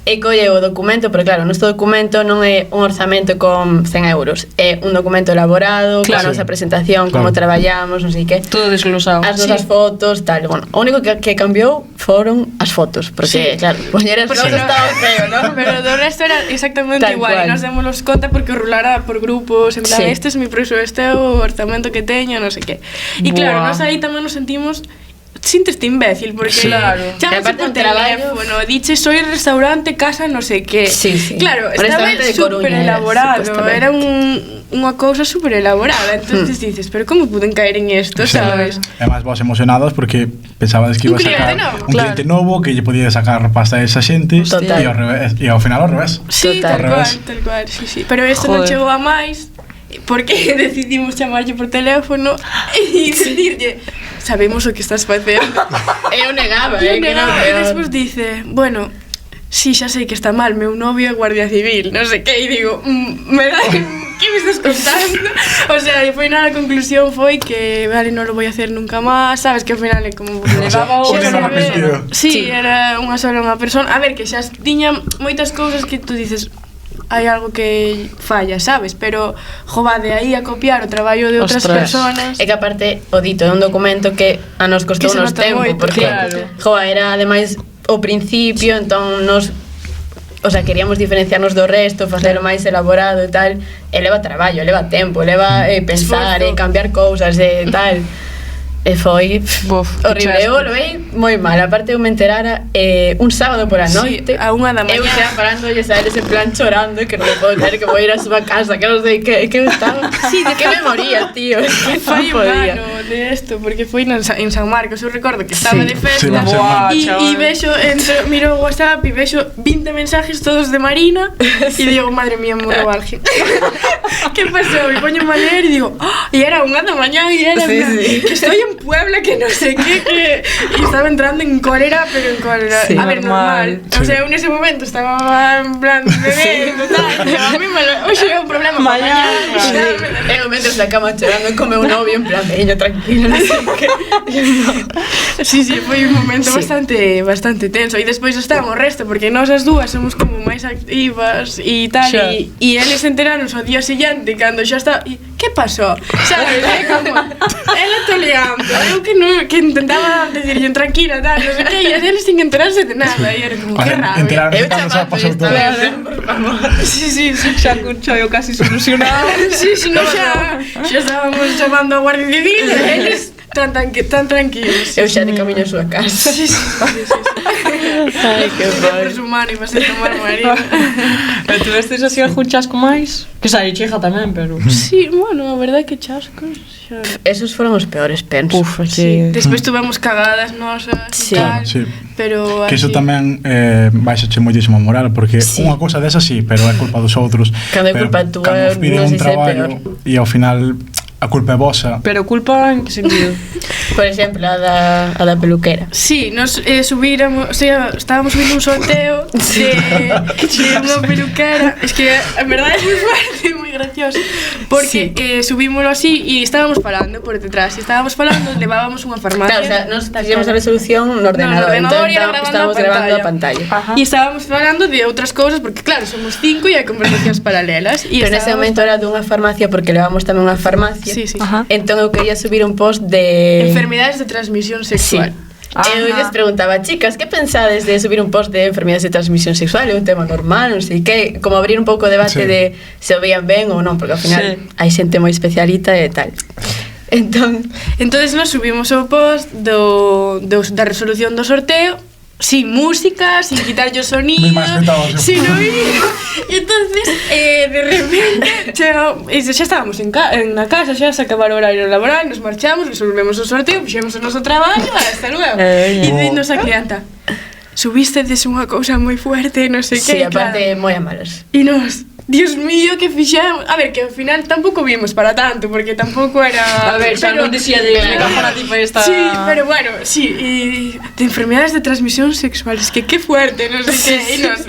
e colle o documento, pero claro, nuestro documento non é un orzamento con 100 euros, é un documento elaborado, con a nosa presentación, como traballamos, non sei que, todo desglosado, as nosas fotos, tal. Bueno, o único que cambiou foron as fotos, porque claro, poñer as fotos estaba feo, ¿no? Pero do resto era exactamente igual, e nos démonos conta porque rulara por grupos, en plan, este é mi presupuesto, este é o orzamento que teño, non sei que. E claro, nós aí tamén nos sentimos sinteste imbécil, porque chamase por teléfono, diche soy restaurante, casa, non sei que. Claro, estaba super elaborado, era unha cousa super elaborada, entonces dices, pero como puden caer en isto, sabes? Además vos emocionados porque pensabades que iba a sacar un cliente novo, que lle podía sacar pasta a esa xente e ao final ao revés. Sí, tal cual, sí. Pero isto non chegou a máis. porque decidimos chamarlle por teléfono e dicirlle, sabemos o que estás facendo. Eu negaba, E que non e despois dice, bueno, sí, xa sei que está mal, meu novio é guardia civil, non sei que, e digo, me da... ¿Qué me estás contando? O sea, y al final la conclusión foi que vale, non lo voy a hacer nunca máis, sabes, que ao final é como levaba o que non arrepentido. Sí, era unha sola unha persona. A ver, que xa tiña moitas cousas que tú dices, hai algo que falla, sabes? Pero, jova, de aí a copiar o traballo de outras persoas. É que aparte, o dito, é un documento que a nos costou Que se nos nota tempo, moito, porque, claro. jova, era ademais o principio, entón nos... O sea, queríamos diferenciarnos do resto, facelo máis elaborado e tal. E leva traballo, leva tempo, leva pensar, cambiar cousas e tal. E foi horrible. Eu volvei moi mal. Aparte eu me enterara un sábado por a noite, a 1 da mañá. eu xa parándoles a eles en plan chorando, que non me podo ter, que vou ir a súa casa, que non sei que eu estaba... Sí, de que me moría, tío. Foi un ano de esto, porque foi en San Marcos. Eu recordo que estaba de festa e vexo, miro o WhatsApp e vexo 20 mensajes todos de Marina e digo, madre mía, morro Alge. Que pasou? E poño a ler e digo, e era 1 da mañá e era que estoy en Puebla, que no sé qué, que... Y estaba entrando en cólera, pero en cólera. Sí, a ver, normal. Sí. O sea, en ese momento estaba en plan bebé, tal. A mí me lo... Oxe, é un problema para mañana. Eu metes na cama chorando con meu novio, en plan, veña, tranquilo, non sei que... Sí, foi un momento bastante tenso. E despois estábamos o resto, porque nós as dúas somos como máis activas e tal. E eles enteraron ao día siguiente, cando xa está... Que pasou? Sabes? É como... Ela toleando. Eu que intentaba decirlle tranquila, tal, non sei que, e eles sin enterarse de nada. E era como, que rabia. Eu chamando esta vez, por favor. Sí. Xa con chollo casi solucionado. Sí, no, xa estábamos chamando a Guardia Civil e eles tan tranquilos. Eu xa de camiño a súa casa. Sí. Ai, que Por su mano e vas a tomar Marina. Pero tú vestes así algún chasco máis? Que sai cheja tamén, pero... Sí, bueno, a verdade que chascos xa... Esos foron os peores, penso. Sí. Despois tuvemos cagadas nosas Sí. e tal. Sí. Pero Que iso así... tamén baixache moitísimo a moral, porque unha cousa desa sí, pero é culpa dos outros. Cando é culpa túa, cando os piden non un sei se é traballo e ao final a culpa é vosa. Pero culpa en que sentido? Por exemplo, a da peluquera. Sí, nos subíramos, o sea, estábamos subindo un sorteo de unha peluquera. Es que, en verdade, é moi fuerte, moi gracioso. Porque subímoslo así e estábamos falando por detrás. E estábamos falando, levábamos unha farmacia. Claro, o sea, nos fixemos a resolución no ordenador, entón estábamos grabando a pantalla. E estábamos falando de outras cousas, porque claro, somos 5 e hai conversacións paralelas. Pero nese momento era dunha farmacia, porque levamos tamén unha farmacia. Sí. Entón eu quería subir un post de... Enfermedades de transmisión sexual. Eu lles preguntaba, chicas, que pensades de subir un post de enfermedades de transmisión sexual? É un tema normal, non sei que, como abrir un pouco o debate de se o veían ben ou non, porque ao final hai xente moi especialita e tal. Entonces nos subimos o post da resolución do sorteo, sin música, sin quitarlle o sonido, sin oír. E entonces, de repente, xa estábamos na casa, xa se acabar o horario laboral, nos marchamos, resolvemos o sorteo, fixemos o noso traballo, hasta luego. E dinos a clienta, subístedes unha cousa moi fuerte, non sei que. Sí, aparte, moi a malas. E nos... Dios mío, que fixemos. A ver, que ao final tampouco vimos para tanto, porque tampouco era... A ver, xa non dicía de micrófono tipo esta... Sí, pero bueno, sí, y de enfermedades de transmisión sexual, es que qué fuerte, non sei que, e nos...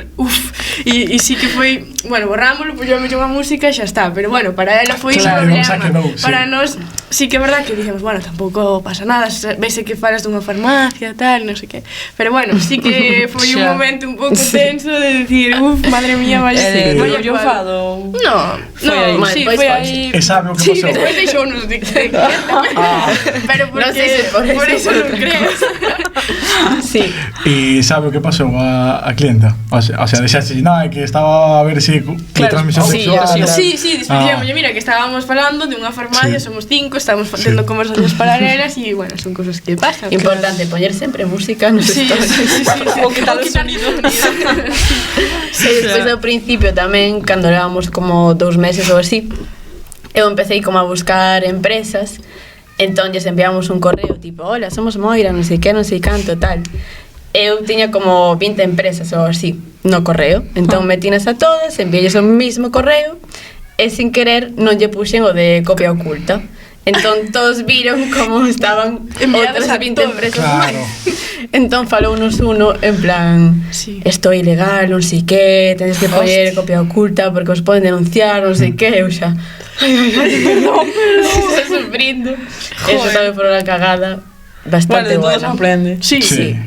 E sí que foi... Bueno, borrámoslo, puxemos unha música e xa está, pero bueno, para ela foi un problema. Para nós, sí que é verdad que dixemos, bueno, tampouco pasa nada, vese que falas dunha farmacia, tal, non sei que. Pero bueno, sí que foi un momento un pouco tenso de decir, madre mía, vaya yo enfado. No, sí, foi aí. E sabe o que Sí, pasou? despois deixounos de pero porque, non sei se por eso non creo. Sí. E sabe o que pasou a clienta? O sea, deixaste, no, é que estaba a ver se de transmisión sexual. Sí, dixemos, mira, que estábamos falando de unha farmacia, somos 5, estamos facendo conversacións paralelas e, bueno, son cosas que pasan. Importante, poñer sempre música nos stories. Sí. O quitar o sonido. Sí, despois ao principio tamén, cando levábamos como 2 meses ou así, eu empecé como a buscar empresas, entón lles enviamos un correo tipo, hola, somos Moira, non sei que, non sei canto, tal. Eu tiña como 20 empresas ou así no correo, entón metinas a todas, envialles o mismo correo e sin querer non lle puxen o de copia oculta. Entón todos viron como estaban outras 20 empresas máis. Entón falounos uno en plan, esto é ilegal, non sei que, tenes que poñer copia oculta porque os poden denunciar, non sei que, eu xa perdón, estou sufrindo. Eso tamén foi unha cagada bastante bueno, buena. Todo se aprende. Sí,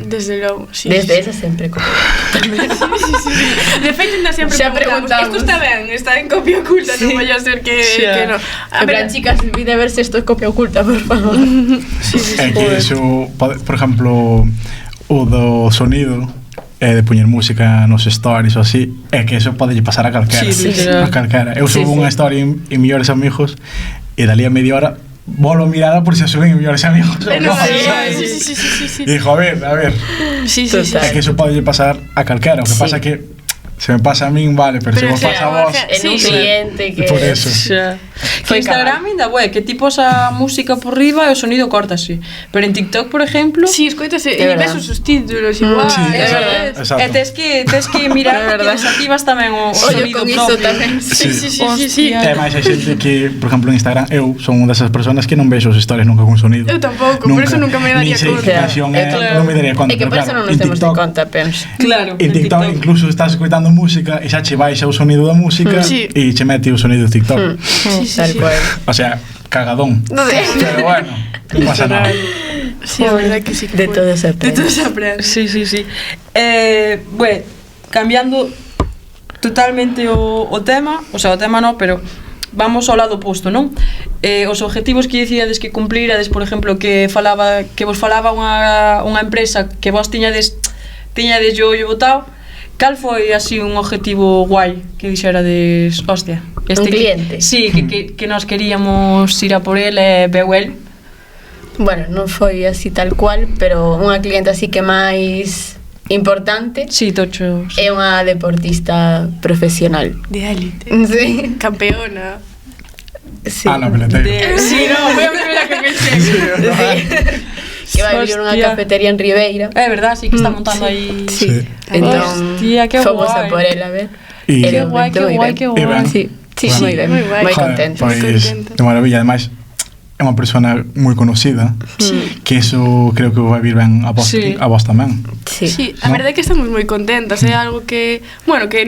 desde logo. Desde esa sempre copia oculta. De feito, ainda sempre preguntamos, esto está ben, está en copia oculta, non vai a ser que non. En plan, chicas, olvide ver se isto é copia oculta, por favor. É que eso, por exemplo, o do sonido de poñer música nos stories ou así, é que eso pode pasar a calquera. A calquera. Eu subo unha story en Millores Amigos e dali a media hora volvo a mirada por se suben en Millores Amigos. Sí. E dijo, a ver. Sí. É que eso pode pasar a calquera. O que pasa que se me pasa a min, vale, pero se vos pasa a vos... En un cliente que... Por eso. Que Instagram ainda, que ti posa a música por riba e o sonido córtase. Pero en TikTok, por exemplo... Sí, escoitase, e ves os subtítulos igual. Sí, exacto. E tes que mirar que desactivas tamén o sonido propio. Sí. E máis hai xente que, por exemplo, en Instagram, eu son unha desas personas que non vexo os stories nunca con sonido. Eu tampouco, por eso nunca me daría conta. Non me daría conta. E que por eso non nos temos de conta, penso. Claro. En TikTok incluso estás escoitando música e xa che baixa o sonido da música e che mete o sonido de TikTok. Tal cual. O sea, cagadón. Pero bueno, non pasa nada. Sí, a verdade que sí. De todo se aprende. De todo se aprende. Sí. Cambiando totalmente o tema, o sea, o tema non, pero vamos ao lado oposto, non? Os objetivos que dicíades que cumplirades, por exemplo, que vos falaba unha empresa que vos tiñades yo botado. Cal foi así un objetivo guai que dixerades, hostia, un cliente? Sí, que nos queríamos ir a por el e veu el. Bueno, non foi así tal cual, pero unha cliente así que máis importante. Sí, tocho. É unha deportista profesional. De élite. Sí. Campeona. Sí. Ana Peleteiro. Sí, non, foi a primeira que pensei. Que vai abrir unha cafetería en Ribeira. É verdad, sí que está montando aí. Sí. Entón, fomos a por él, a ver. Qué guai. Sí, moi ben, moi contento. Pois, de maravilla, ademais é unha persona moi conocida, que eso creo que vai vir ben a vos tamén. Sí, a verdade é que estamos moi contentas, é algo que, bueno, que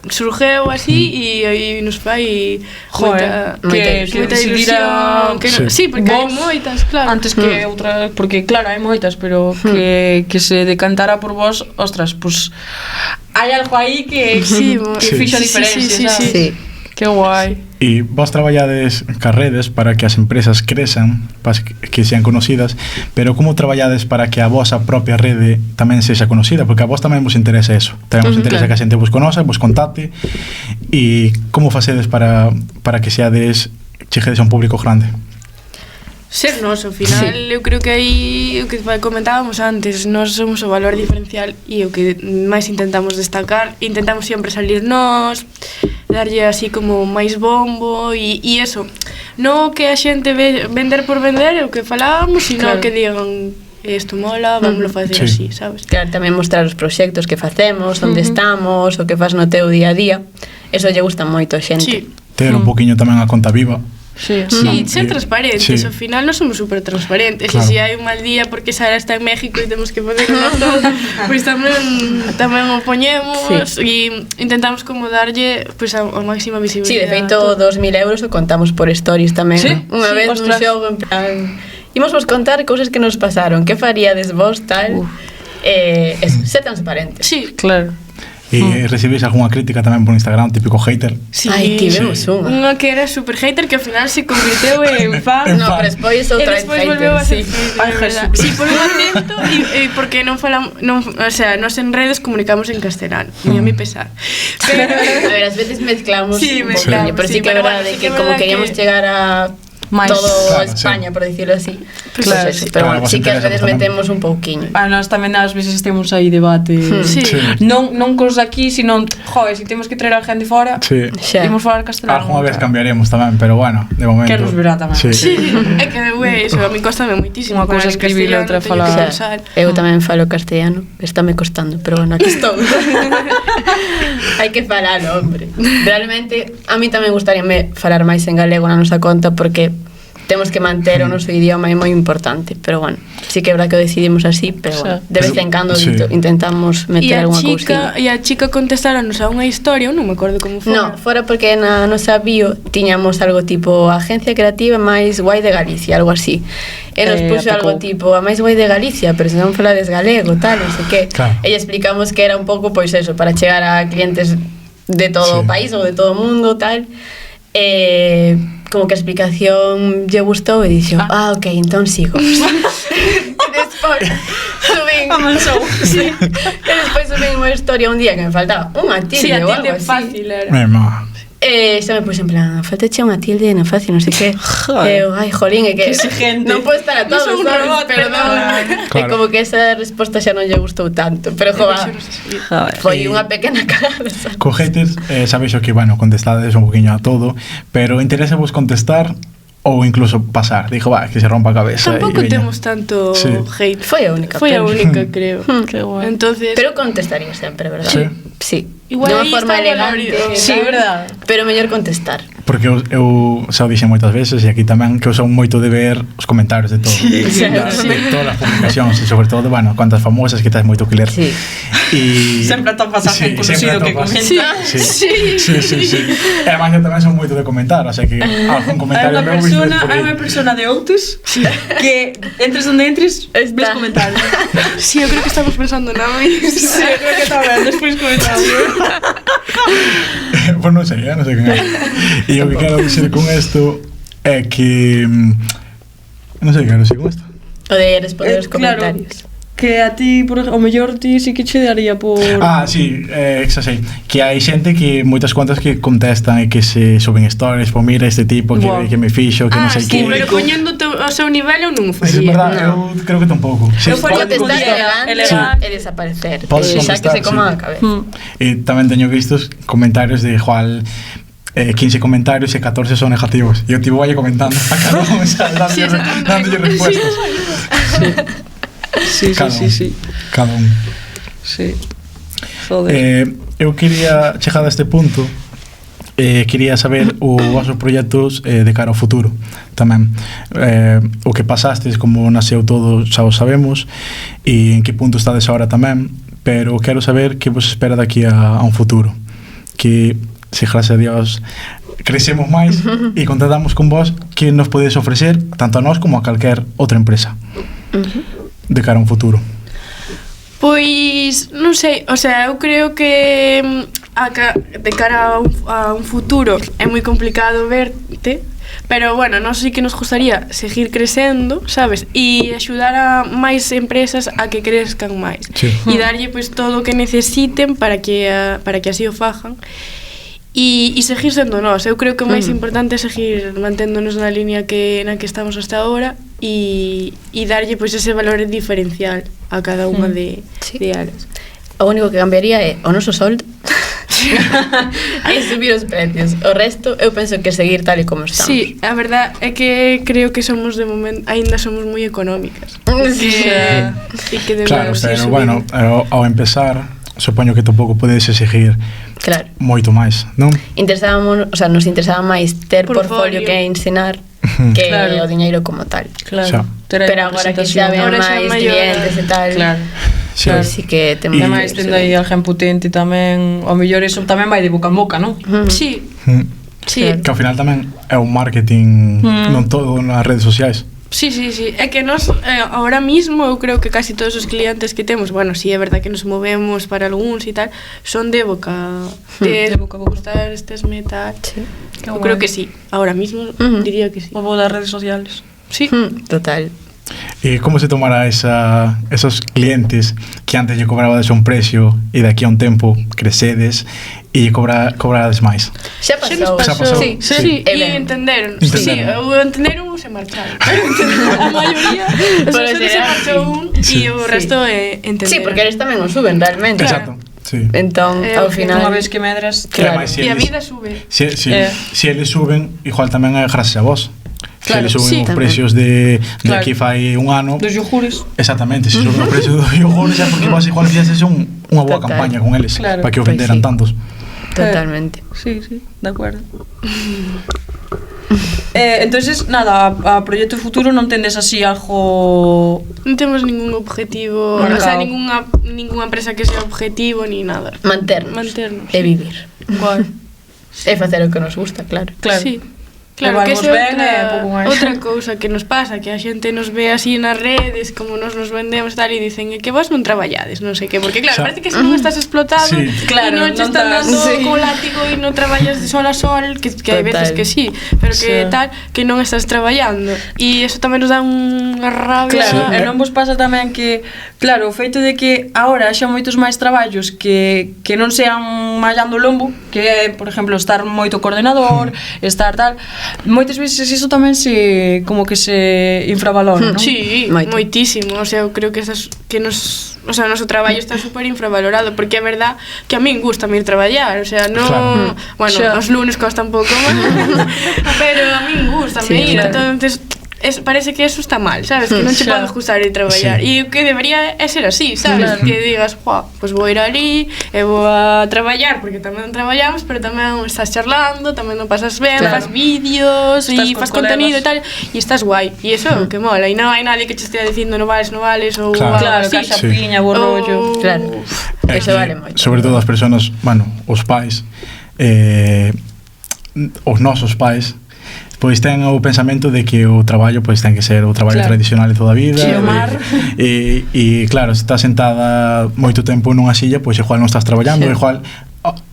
surgeu así e nos fai moita ilusión. Sí, porque hai moitas, claro. Antes que outras, porque claro, hai moitas, pero que se decantara por vos, ostras, pues hai algo aí que fixo a diferencia, sabes? Sí. Que guai. E vos traballades cas redes para que as empresas crezan, para que sean conocidas, pero como traballades para que a vosa propia rede tamén sexa conocida? Porque a vos tamén vos interesa eso. Tamén vos interesa que a xente vos conoza, vos contate. E como facedes para que cheguedes a un público grande? Ser nós, ao final, eu creo que aí o que comentábamos antes, nós somos o valor diferencial e o que máis intentamos destacar, intentamos sempre salir nós, darlle así como máis bombo e eso, non que a xente vender por vender, o que falábamos, sino que digan isto mola, vámoslo facer así, sabes? Claro, tamén mostrar os proxectos que facemos, onde estamos, o que faz no teu día a día, eso lle gusta moito a xente. Ter un poquinho tamén a conta viva. Sí, ser transparentes, ao final non somos super transparentes, e se hai un mal día porque Sara está en México e temos que poder todo, pois tamén o poñemos e intentamos como darlle a máxima visibilidade. Sí, de feito 2.000 euros o contamos por stories tamén. Unha vez nun xogo en plan, imos vos contar cousas que nos pasaron, que faríades vos tal, ser transparentes. Sí, claro. E recibís algunha crítica tamén por Instagram, típico hater? Sí, tivemos unha que era super hater que ao final se convirteu en fan. No, pero despois outra vez hater. Volveu a ser hater. Sí, por un acento e porque non falamos, o sea, nos en redes comunicamos en castelán, moi a mi pesar. Pero a ver, ás veces mezclamos un poquinho, pero sí que é verdade que como queríamos chegar a máis todo España, por decirlo así. Claro, pues eso, pero bueno, sí que as veces metemos un pouquiño. Nós tamén ás veces temos aí debate. Sí. Non cos aquí, sino, joder, se temos que traer a gente de fora, imos falar castelano. Alguna vez cambiaremos tamén, pero bueno, de momento. Que nos verá tamén. Sí. É que, eso, a mí costame moitísimo. Unha cousa escribir e outra falar. Eu tamén falo castellano, estáme costando, pero bueno, aquí estou. Hai que falalo, hombre. Realmente, a mí tamén gustaríame falar máis en galego na nosa conta, porque temos que manter o noso idioma, é moi importante, pero bueno, sí que é verdad que o decidimos así, pero bueno, de vez en cando intentamos meter alguna cousinha. E a chica contestaronos a unha historia, non me acordo como fora. No, fora porque na nosa bio tiñamos algo tipo Agencia Creativa máis guai de Galicia, algo así. E nos puxo algo tipo a máis guai de Galicia, pero se non falades galego, tal, non sei que. E explicamos que era un pouco, pois eso, para chegar a clientes de todo o país ou de todo o mundo, tal. Como que a explicación lle gustou e dixo, ok, entón sigo. E despois subín e despois subín unha historia un día que me faltaba unha tilde ou algo así. Fácil era. Xa me puse en plan, faltache unha tilde na fácil, non sei que. Ai, jolín, é que non podo estar a todos, sabes, perdón. E como que esa resposta xa non lle gustou tanto, pero foi unha pequena cabeza. Co haters, sabes o que, bueno, contestades un poquinho a todo, pero interesa vos contestar ou incluso pasar, dijo, que se rompa a cabeza. Tampouco temos tanto hate. Foi a única, creo. Que guai. Entonces, pero contestaría sempre, verdad? Sí. Igual de unha forma elegante, sí, verdad. Pero mellor contestar. Porque eu xa o dixen moitas veces e aquí tamén que eu son moito de ver os comentarios de todo. De todas as publicacións e sobre todo, bueno, cuantas famosas que tens moito que ler. E sempre atopas a gente conocido que comenta. Sí. E además eu tamén son moito de comentar, o sea que algún comentario meu hai unha persona de Outus que entres onde entres ves comentarios. Sí, eu creo que estamos pensando na mesma. Sí, eu creo que tamén despois comentarios. Pues non sei quen é. E o que quero dicir con isto é que non sei que quero dicir con isto. O de responder os comentarios. Que a ti, por o mellor, ti sí que che daría por... sí, xa sei. Que hai xente que, moitas contas que contestan e que se suben stories, pues mira este tipo que me fixo, que non sei que... Sí, pero poñendo o seu nivel eu non o faría. É verdad, eu creo que tampouco. Eu faría contestar elegante e desaparecer. Xa que se coma a cabeza. E tamén teño vistos comentarios de igual 15 comentarios e 14 son negativos. E eu tipo vai comentando a cada un, dándolle respuestas. Sí. Cada un. Sí. Joder. Eu quería chegar a este punto. Quería saber os vosos proxectos de cara ao futuro tamén. O que pasastes, como nasceu todo, xa o sabemos, e en que punto estades agora tamén, pero quero saber que vos espera daqui a un futuro. Que, se gracias a Dios crecemos máis e contratamos con vos, que nos podedes ofrecer tanto a nós como a calquer outra empresa de cara a un futuro. Pois, non sei, o sea, eu creo que de cara a un futuro é moi complicado verte, pero bueno, nós sí que nos gustaría seguir crecendo, sabes? E axudar a máis empresas a que crezcan máis. E darlle pois todo o que necesiten para que así o fajan. E seguir sendo nós. Eu creo que o máis importante é seguir manténdonos na línea na que estamos hasta agora e darlle pois ese valor diferencial a cada unha de elas. O único que cambiaría é o noso soldo e subir os precios. O resto eu penso que seguir tal e como estamos. Sí, a verdad é que creo que somos de momento aínda somos moi económicas. E que claro, pero bueno, ao empezar supoño que tampouco podes exigir moito máis, non? Nos interesaba máis ter portfolio que ensinar que o diñeiro como tal. Claro. Pero agora que xa ven máis clientes e tal, pois sí que temos máis tendo aí alguén potente tamén, ao mellor eso tamén vai de boca en boca, non? Sí. Que ao final tamén é un marketing non todo nas redes sociais. Sí. É que nós, ahora mismo, eu creo que casi todos os clientes que temos, bueno, sí, é verdad que nos movemos para algúns e tal, son de boca a boca, estesme tal. Eu creo que sí, ahora mismo diría que sí. O bo das redes sociales. Sí. Total. como se tomará esos clientes que antes lle cobrabades un precio e de aquí a un tempo crecedes e cobrades máis? Xa pasou. Sí, e entenderon. Sí, entenderon ou se marcharon. A maioría, solo se marchou un e o resto entenderon. Sí, porque eles tamén o suben realmente. Exacto. Sí. Entón, ao final... Unha vez que medras... Claro. E a vida sube. Si eles suben, igual tamén é gracias a vos. Claro, se suben os precios de aquí fai un ano. Dos yogures. Exactamente, se suben o precio dos yogures é porque vos igual fixeses unha boa campaña con eles, para que o venderan tantos. Totalmente. Sí, de acuerdo. Entonces, nada, a proxecto futuro non tendes así algo... Non temos ningún objetivo, o sea, ninguna empresa que sea objetivo ni nada. Manternos. E vivir. Igual. E facer o que nos gusta, claro. Sí. Claro, que é outra cousa que nos pasa, que a xente nos ve así nas redes, como nos vendemos tal, e dicen que vos non traballades, non sei que, porque claro, parece que se non estás explotado, e non te están dando con látigo e non traballas de sol a sol, que hai veces que sí, pero que tal, que non estás traballando, e eso tamén nos dá unha rabia. Claro, e non vos pasa tamén que, claro, o feito de que agora xa moitos máis traballos que non sean mallando o lombo, que é, por exemplo, estar moito coordenador, estar tal, moitas veces iso tamén se como que se infravalora, non? Sí, moitísimo, o sea, eu creo que o sea, o noso traballo está super infravalorado, porque é verdad que a min gusta ir traballar, o sea, non, bueno, os lunes costa un pouco máis, pero a min gusta ir, entonces parece que eso está mal, sabes? Que non che pode gustar ir traballar. E o que debería é ser así, sabes? Que digas, pues vou ir ali e vou a traballar, porque tamén traballamos, pero tamén estás charlando, tamén non pasas ben, faz vídeos e faz contenido e tal, e estás guai. E iso é o que mola. E non hai nadie que che estea dicindo non vales, ou claro, caixa piña, borrollo. Claro, eso vale moito. Sobre todo as persoas, bueno, os pais, os nosos pais, pois ten o pensamento de que o traballo pois ten que ser o traballo tradicional de toda a vida. E claro, se estás sentada moito tempo nunha silla, pois igual non estás traballando, igual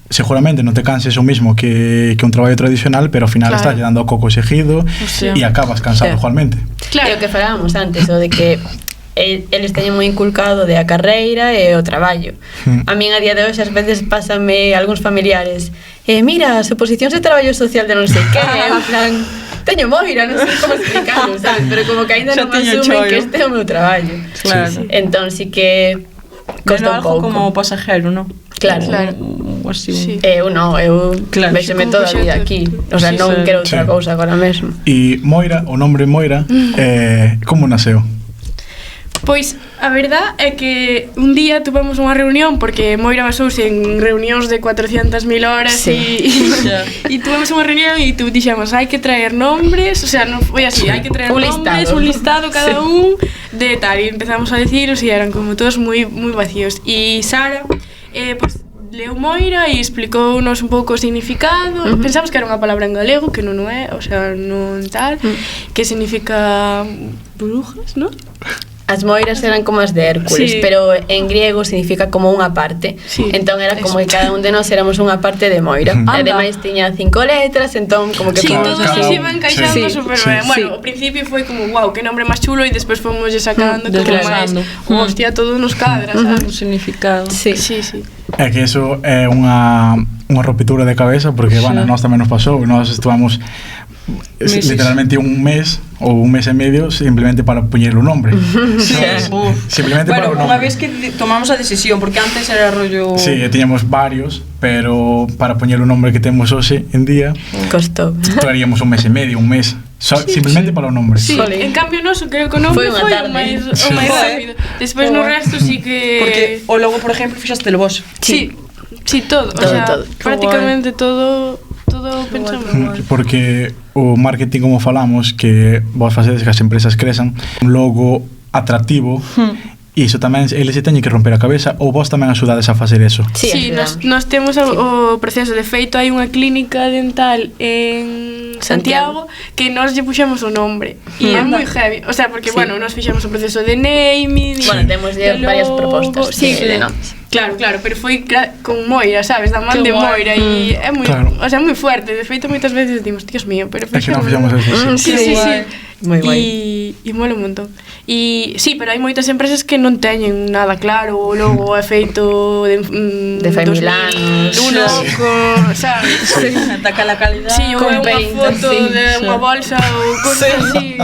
seguramente non te canses o mismo que un traballo tradicional, pero ao final estás dando o coco seguido e acabas cansado igualmente. É o que falábamos antes, o de que eles teñen moi inculcado de a carreira e o traballo. A min a día de hoxe ás veces pásame algúns familiares, mira, as oposicións de traballo social de non sei que, en plan, teño Moira, non sei como explicarlo, sabes? Pero como que ainda non asumen que este é o meu traballo. Claro. Entón sí que costa un pouco. Como pasajero, non? Claro. Así. Eu véxeme toda a vida aquí, o sea, non quero outra cousa agora mesmo. E Moira, o nombre Moira, como naceu? Pois a verdad é que un día tuvemos unha reunión, porque Moira basouse en reunións de 400.000 horas e tuvemos unha reunión e tú dixemos hai que traer nombres, o sea, non foi así, hai que traer nombres, un listado cada un de tal, e empezamos a deciros e eran como todos moi vacíos. E Sara, pues leu Moira e explicounos un pouco o significado. Pensamos que era unha palabra en galego, que non é, o sea, non tal, que significa brujas, non? As moiras eran como as de Hércules, pero en griego significa como unha parte. Entón era como que cada un de nós éramos unha parte de moira. Ademais tiña 5 letras, entón como que todos se iban encaixando super ben. Bueno, ao principio foi como wow, que nombre máis chulo, e despois fomos sacando como máis, hostia, todo nos cadra, sabes? O significado. Sí. É que eso é unha ruptura de cabeza, porque, bueno, nós tamén nos pasou, nós estuvamos literalmente un mes ou un mes e medio simplemente para poñer o nombre. Simplemente para o nombre. Unha vez que tomamos a decisión, porque antes era rollo... Sí, tiñamos varios, pero para poñer o nombre que temos hoxe en día costou. Traríamos un mes e medio, un mes simplemente para o nombre. Sí, en cambio noso creo que o nombre foi o máis rápido. Despois no resto sí que... Porque o logo, por exemplo, fixaste el vos. Sí, todo, o sea, prácticamente todo pensamos. Porque o marketing, como falamos, que vos facedes que as empresas crezan, un logo atractivo, e iso tamén eles se teñen que romper a cabeza, ou vos tamén axudades a facer eso? Sí, nós temos o proceso. De feito, hai unha clínica dental en Santiago que nós lle puxemos o nombre, e é moi heavy, o sea, porque, bueno, nós fixemos o proceso de naming, bueno, temos varias propostas de nomes. Claro, pero foi con Moira, sabes, da man de Moira, e é moi, o sea, moi fuerte. De feito, moitas veces dimos, Dios mío, pero é que non fixemos eso. Sí. Moi guai. E mola un montón. E sí, pero hai moitas empresas que non teñen nada claro, o logo é feito de fai 1000 anos. Un loco, sabes? Sí, ataca la calidad. Sí, ou é unha paint, foto sí, de unha bolsa ou cosas así,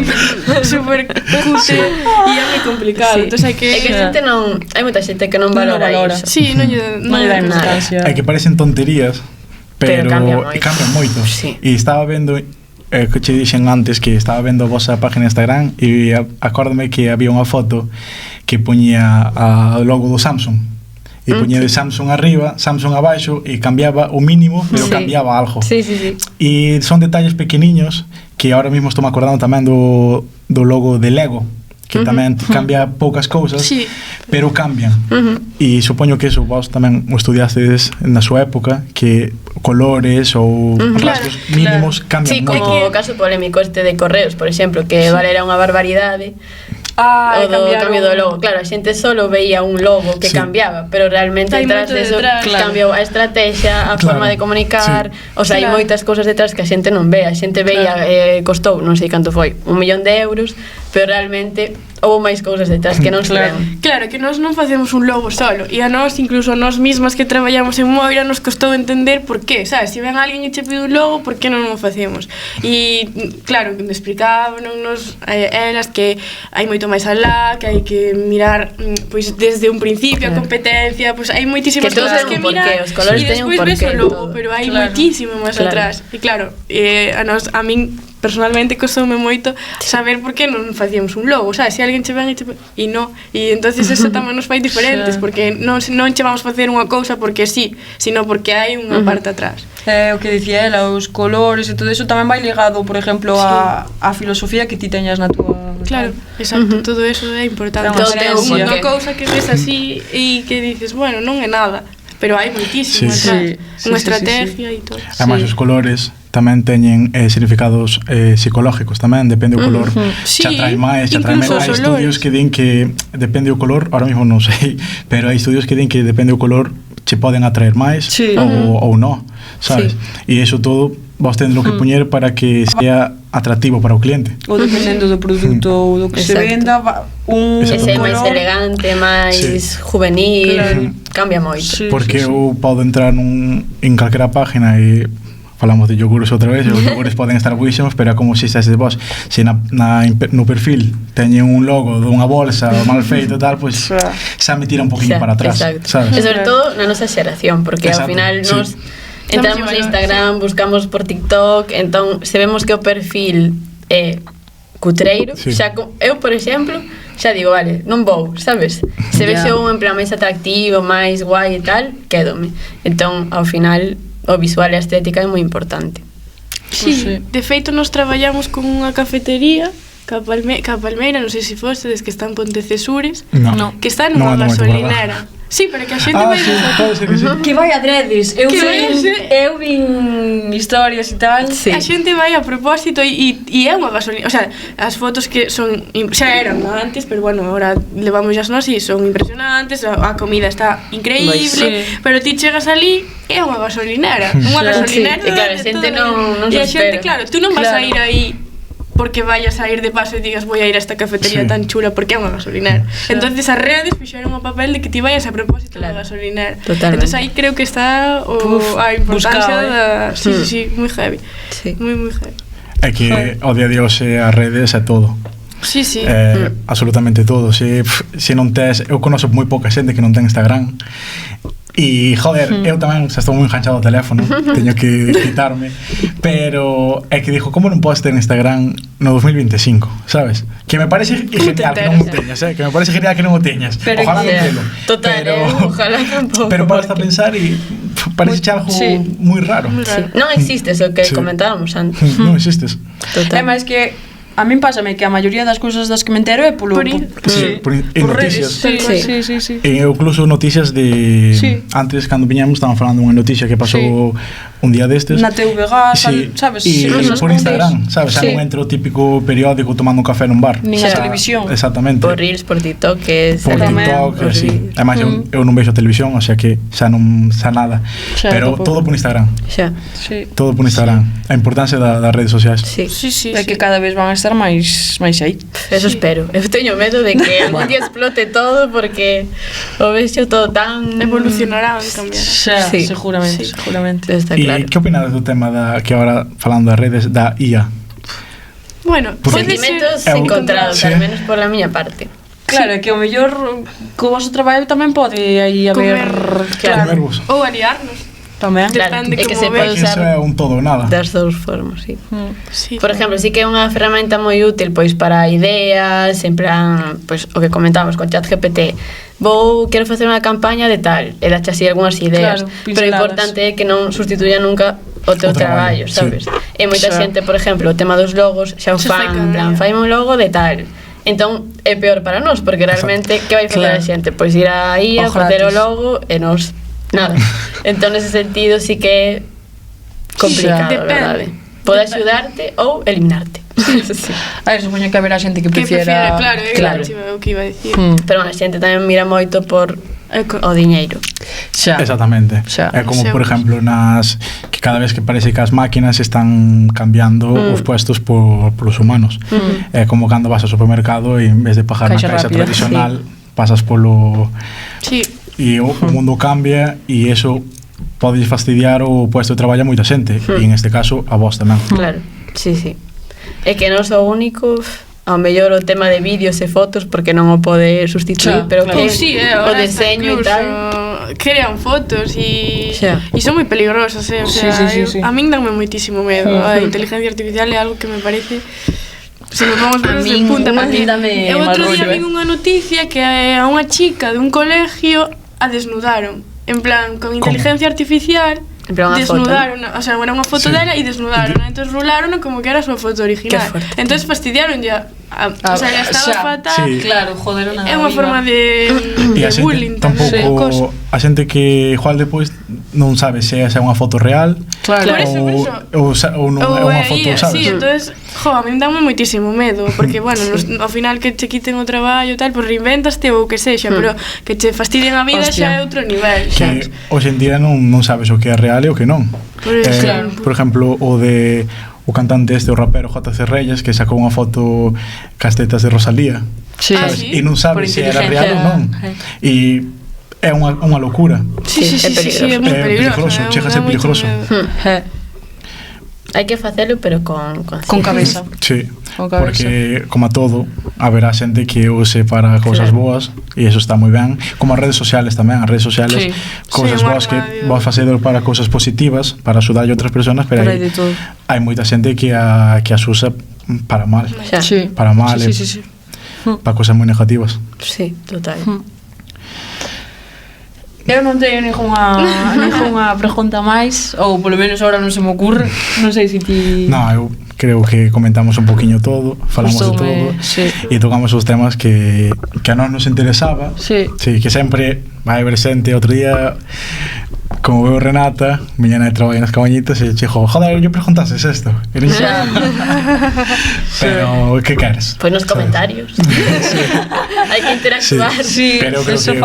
super cutre, e é moi complicado. Sí. Entón hai que... É que a xente non... Hai moita xente que non valora iso. Sí, non lle dá dá nada. É que parecen tonterías, pero cambian moito. Sí. E estaba vendo que che dixen antes que estaba vendo a vosa página de Instagram e acórdame que había unha foto que poñía o logo do Samsung e poñía de Samsung arriba, Samsung abaixo e cambiaba o mínimo, pero cambiaba algo. Sí, sí, sí. E son detalles pequeniños que ahora mismo estou me acordando tamén do logo de Lego, que tamén cambia poucas cousas, Sí. pero cambian. E supoño que eso vos tamén o estudiastedes na súa época, que colores ou rasgos mínimos cambian Sí, moito. como o caso polémico este de Correos, por exemplo, que valera unha barbaridade. O do cambio do logo. Claro, a xente solo veía un logo que cambiaba, pero realmente Hai detrás moito de eso detrás. cambiou a estrategia, a forma de comunicar, o sea, hai moitas cousas detrás que a xente non ve. A xente veía, costou, non sei canto foi, 1.000.000 de euros, pero realmente houve máis cousas detrás que non se ven. Claro, que nós non facemos un logo solo, e a nós, incluso a nós mismas que traballamos en Moira, nos costou entender por qué, sabes? Se ven alguén e che pide un logo, por que non o facemos? E, claro, me explicaban nos elas que hai moito máis alá, que hai que mirar pois desde un principio a competencia, pois hai moitísimas Que cousas que mirar, os colores e teñen un despois ves porqué o logo, todo. pero hai moitísimo máis atrás. E claro, a min personalmente costoume moito saber por que non facíamos un logo, sabes? Se alguén che ven e non, e entonces eso tamén nos fai diferentes, porque non che vamos facer unha cousa porque sí, sino porque hai unha parte atrás. O que dicía ela, os colores e todo eso tamén vai ligado, por exemplo, a filosofía que ti teñas na túa... Claro, exacto, todo eso é importante. Todo ten un Unha porqué. cousa que ves así e que dices, bueno, non é nada, pero hai moitísimo atrás, unha estrategia e todo. Además, os colores tamén teñen significados psicológicos tamén, depende do color Sí, te atrae máis, incluso hai os estudios olores. que din que depende do color, ahora mismo non sei, pero hai estudios que din que depende do color che poden atraer máis ou non, sabes? E iso todo vos tendo que poñer para que sea atractivo para o cliente. Ou dependendo do produto ou do que se venda, un Ese color... máis elegante, máis juvenil, cambia moito. Porque eu podo entrar en calquera página e falamos de yogures outra vez, os yogures poden estar buísimos, pero é como se estes vos, se no perfil teñen un logo dunha bolsa mal feito e tal, pois xa me tira un poquinho para atrás, sabes? E sobre todo na nosa xeración, porque ao final nos entramos en Instagram, buscamos por TikTok, entón se vemos que o perfil é cutreiro, xa eu, por exemplo, xa digo, vale, non vou, sabes? Se vexo un en plan máis atractivo, máis guai e tal, quédome. Entón, ao final, o visual e a estética é moi importante. Sí, de feito nos traballamos con unha cafetería ca Palmeira, non sei se fostedes, que está en Pontecesures, que está nunha gasolinera. Sí, pero que a xente vai... Que vai a dredes. Eu vin historias e tal. A xente vai a propósito e é unha gasolina. O sea, as fotos que son... Xa eran antes, pero bueno, agora levamos as nós e son impresionantes, a comida está increíble, pero ti chegas ali, é unha gasolinera. Unha gasolinera. E claro, a xente non se espera. E a xente, claro, tú non vas a ir aí porque vayas a ir de paso e digas voy a ir a esta cafetería tan chula porque é unha gasolinera. Entonces as redes fixeron o papel de que ti vayas a propósito da gasolinera. Entonces aí creo que está a importancia da... Sí, moi heavy. Moi heavy. É que o día de hoxe as redes é todo. Sí. Absolutamente todo. Se non tes... Eu conozo moi pouca xente que non ten Instagram. E, joder, eu tamén xa estou moi enganchado ao teléfono, teño que quitarme, pero é que dixo, como non podes ter Instagram no 2025, sabes? Que me parece genial que non o teñas, que me parece genial que non o teñas. Ojalá non telo. Total, ojalá tampouco. Pero para pensar e parece algo moi raro. Non existes, o que comentábamos antes. Non existes. É máis que a min pásame que a maioría das cousas das que me entero é por noticias. Sí. E incluso noticias de... Antes, cando viñamos, estaban falando unha noticia que pasou un día destes. Na TVG, sabes? E por Instagram, sabes? Xa non entra o típico periódico tomando un café nun bar. Nin a televisión. Exactamente. Por Reels, por TikTok, que por TikTok, así. Además, eu non vexo televisión, o sea que xa non xa nada. Pero todo por Instagram. Xa. Todo por Instagram. A importancia das redes sociais. Sí. É que cada vez van a estar estar máis aí. Eso espero. Eu teño medo de que algún día explote todo porque o vexo todo tan... Evolucionará, cambiar. Sí, seguramente. Está E claro. que opinades do tema que ahora, falando das redes, da IA? Bueno, Sentimentos encontrados, al menos por la miña parte. Claro, é que o mellor co vosso traballo tamén pode aí haber... Claro. Ou aliarnos. Tamén. Claro, Depende é que como se pode Eso é usar un todo ou nada. das dous formas, sí. Sí. Por exemplo, sí que é unha ferramenta moi útil pois para ideas, en plan, pois o que comentamos con ChatGPT. Quero facer unha campaña de tal, e dache así algunhas ideas, Claro, pero o importante é que non sustituya nunca o teu traballo, sabes? E moita xente, por exemplo, o tema dos logos, xa o fan, en plan, faime un logo de tal. Entón é peor para nós, porque realmente que vai facer a xente? Pois ir a IA, facer o logo e nos nada. Entón nese sentido sí que é complicado, verdade. Pode axudarte ou eliminarte. Sí. A ver, supoño que haberá xente que prefiera... Claro, o que iba a decir. Pero a xente tamén mira moito por o diñeiro. Xa. Exactamente. Xa. É como, por exemplo, que cada vez que parece que as máquinas están cambiando os puestos por os humanos. É como cando vas ao supermercado e en vez de pagar na caixa tradicional, pasas polo... Sí. E o mundo cambia e eso pode fastidiar o puesto de traballo a moita xente, e en este caso a vos tamén. Claro, sí. É que non sou o único, ao mellor o tema de vídeos e fotos porque non o pode sustituir, pero que o deseño e tal crean fotos e son moi peligrosas, o sea, a min danme moitísimo medo. A inteligencia artificial é algo que me parece, se nos vamos ver de punta, porque eu outro día vi unha noticia que a unha chica de un colegio a desnudaron, en plan, con inteligencia artificial. Desnudaron, o sea, era unha foto dela e desnudaron, entonces rularon como que era a súa foto original. Entonces fastidiaron ya, o sea, ya estaba fatal. Claro, joder, é unha forma de bullying tampouco a xente que igual depois non sabe se é unha foto real ou non é unha foto, sabes? Sí, entonces, a mí dáme moitísimo medo, porque, bueno, ao final que che quiten o traballo tal, pues reinventaste ou que sexa, pero que che fastidien a vida xa é outro nivel. Que hoxe en día non sabes o que é real e o que non. Por exemplo, o cantante o rapero JC Reyes, que sacou unha foto cas tetas de Rosalía, e non sabes se era real ou non, e é unha locura. Sí, é moi peligroso, chega a ser peligroso. Hai que facelo, pero con cabeza. Sí, porque como a todo haberá xente que use para cousas boas e eso está moi ben, como as redes sociales tamén, as redes sociales cousas boas que vos facedor para cousas positivas, para axudar a outras persoas, pero hai moita xente que as usa para mal, para mal, para cousas moi negativas. Sí, total. Eu non teño ninguna pregunta máis, ou polo menos agora non se me ocurre. Non sei se ti... Non, eu creo que comentamos un poquinho todo, falamos de todo e tocamos os temas que a nós nos interesaba. Sí, que sempre vai haber xente. Outro día, como veo Renata, miña nai traballa nas Cabañitas e dixo, joder, yo preguntases esto. Pero, que queres? Pois nos comentarios. Hai que interactuar. Pero creo que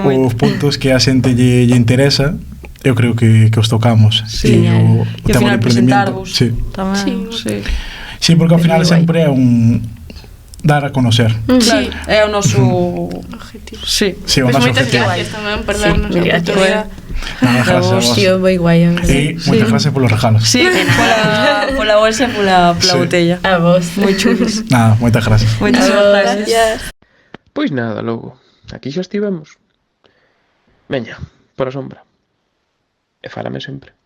os puntos que a xente lle interesa, eu creo que os tocamos. E ao final presentarvos tamén. Sí, porque ao final sempre é un dar a conocer. Sí, é o noso objetivo. Sí, o noso objetivo. Gracias tamén por darnos a oportunidade. Gracias a vos. Moi guai. E moitas gracias polos regalos. Sí, pola bolsa e pola botella. A vos. Moi chulos. Nada, moitas gracias. Moitas gracias. Pois nada, logo, aquí xa estivemos. Veña, por a sombra. E fálame sempre.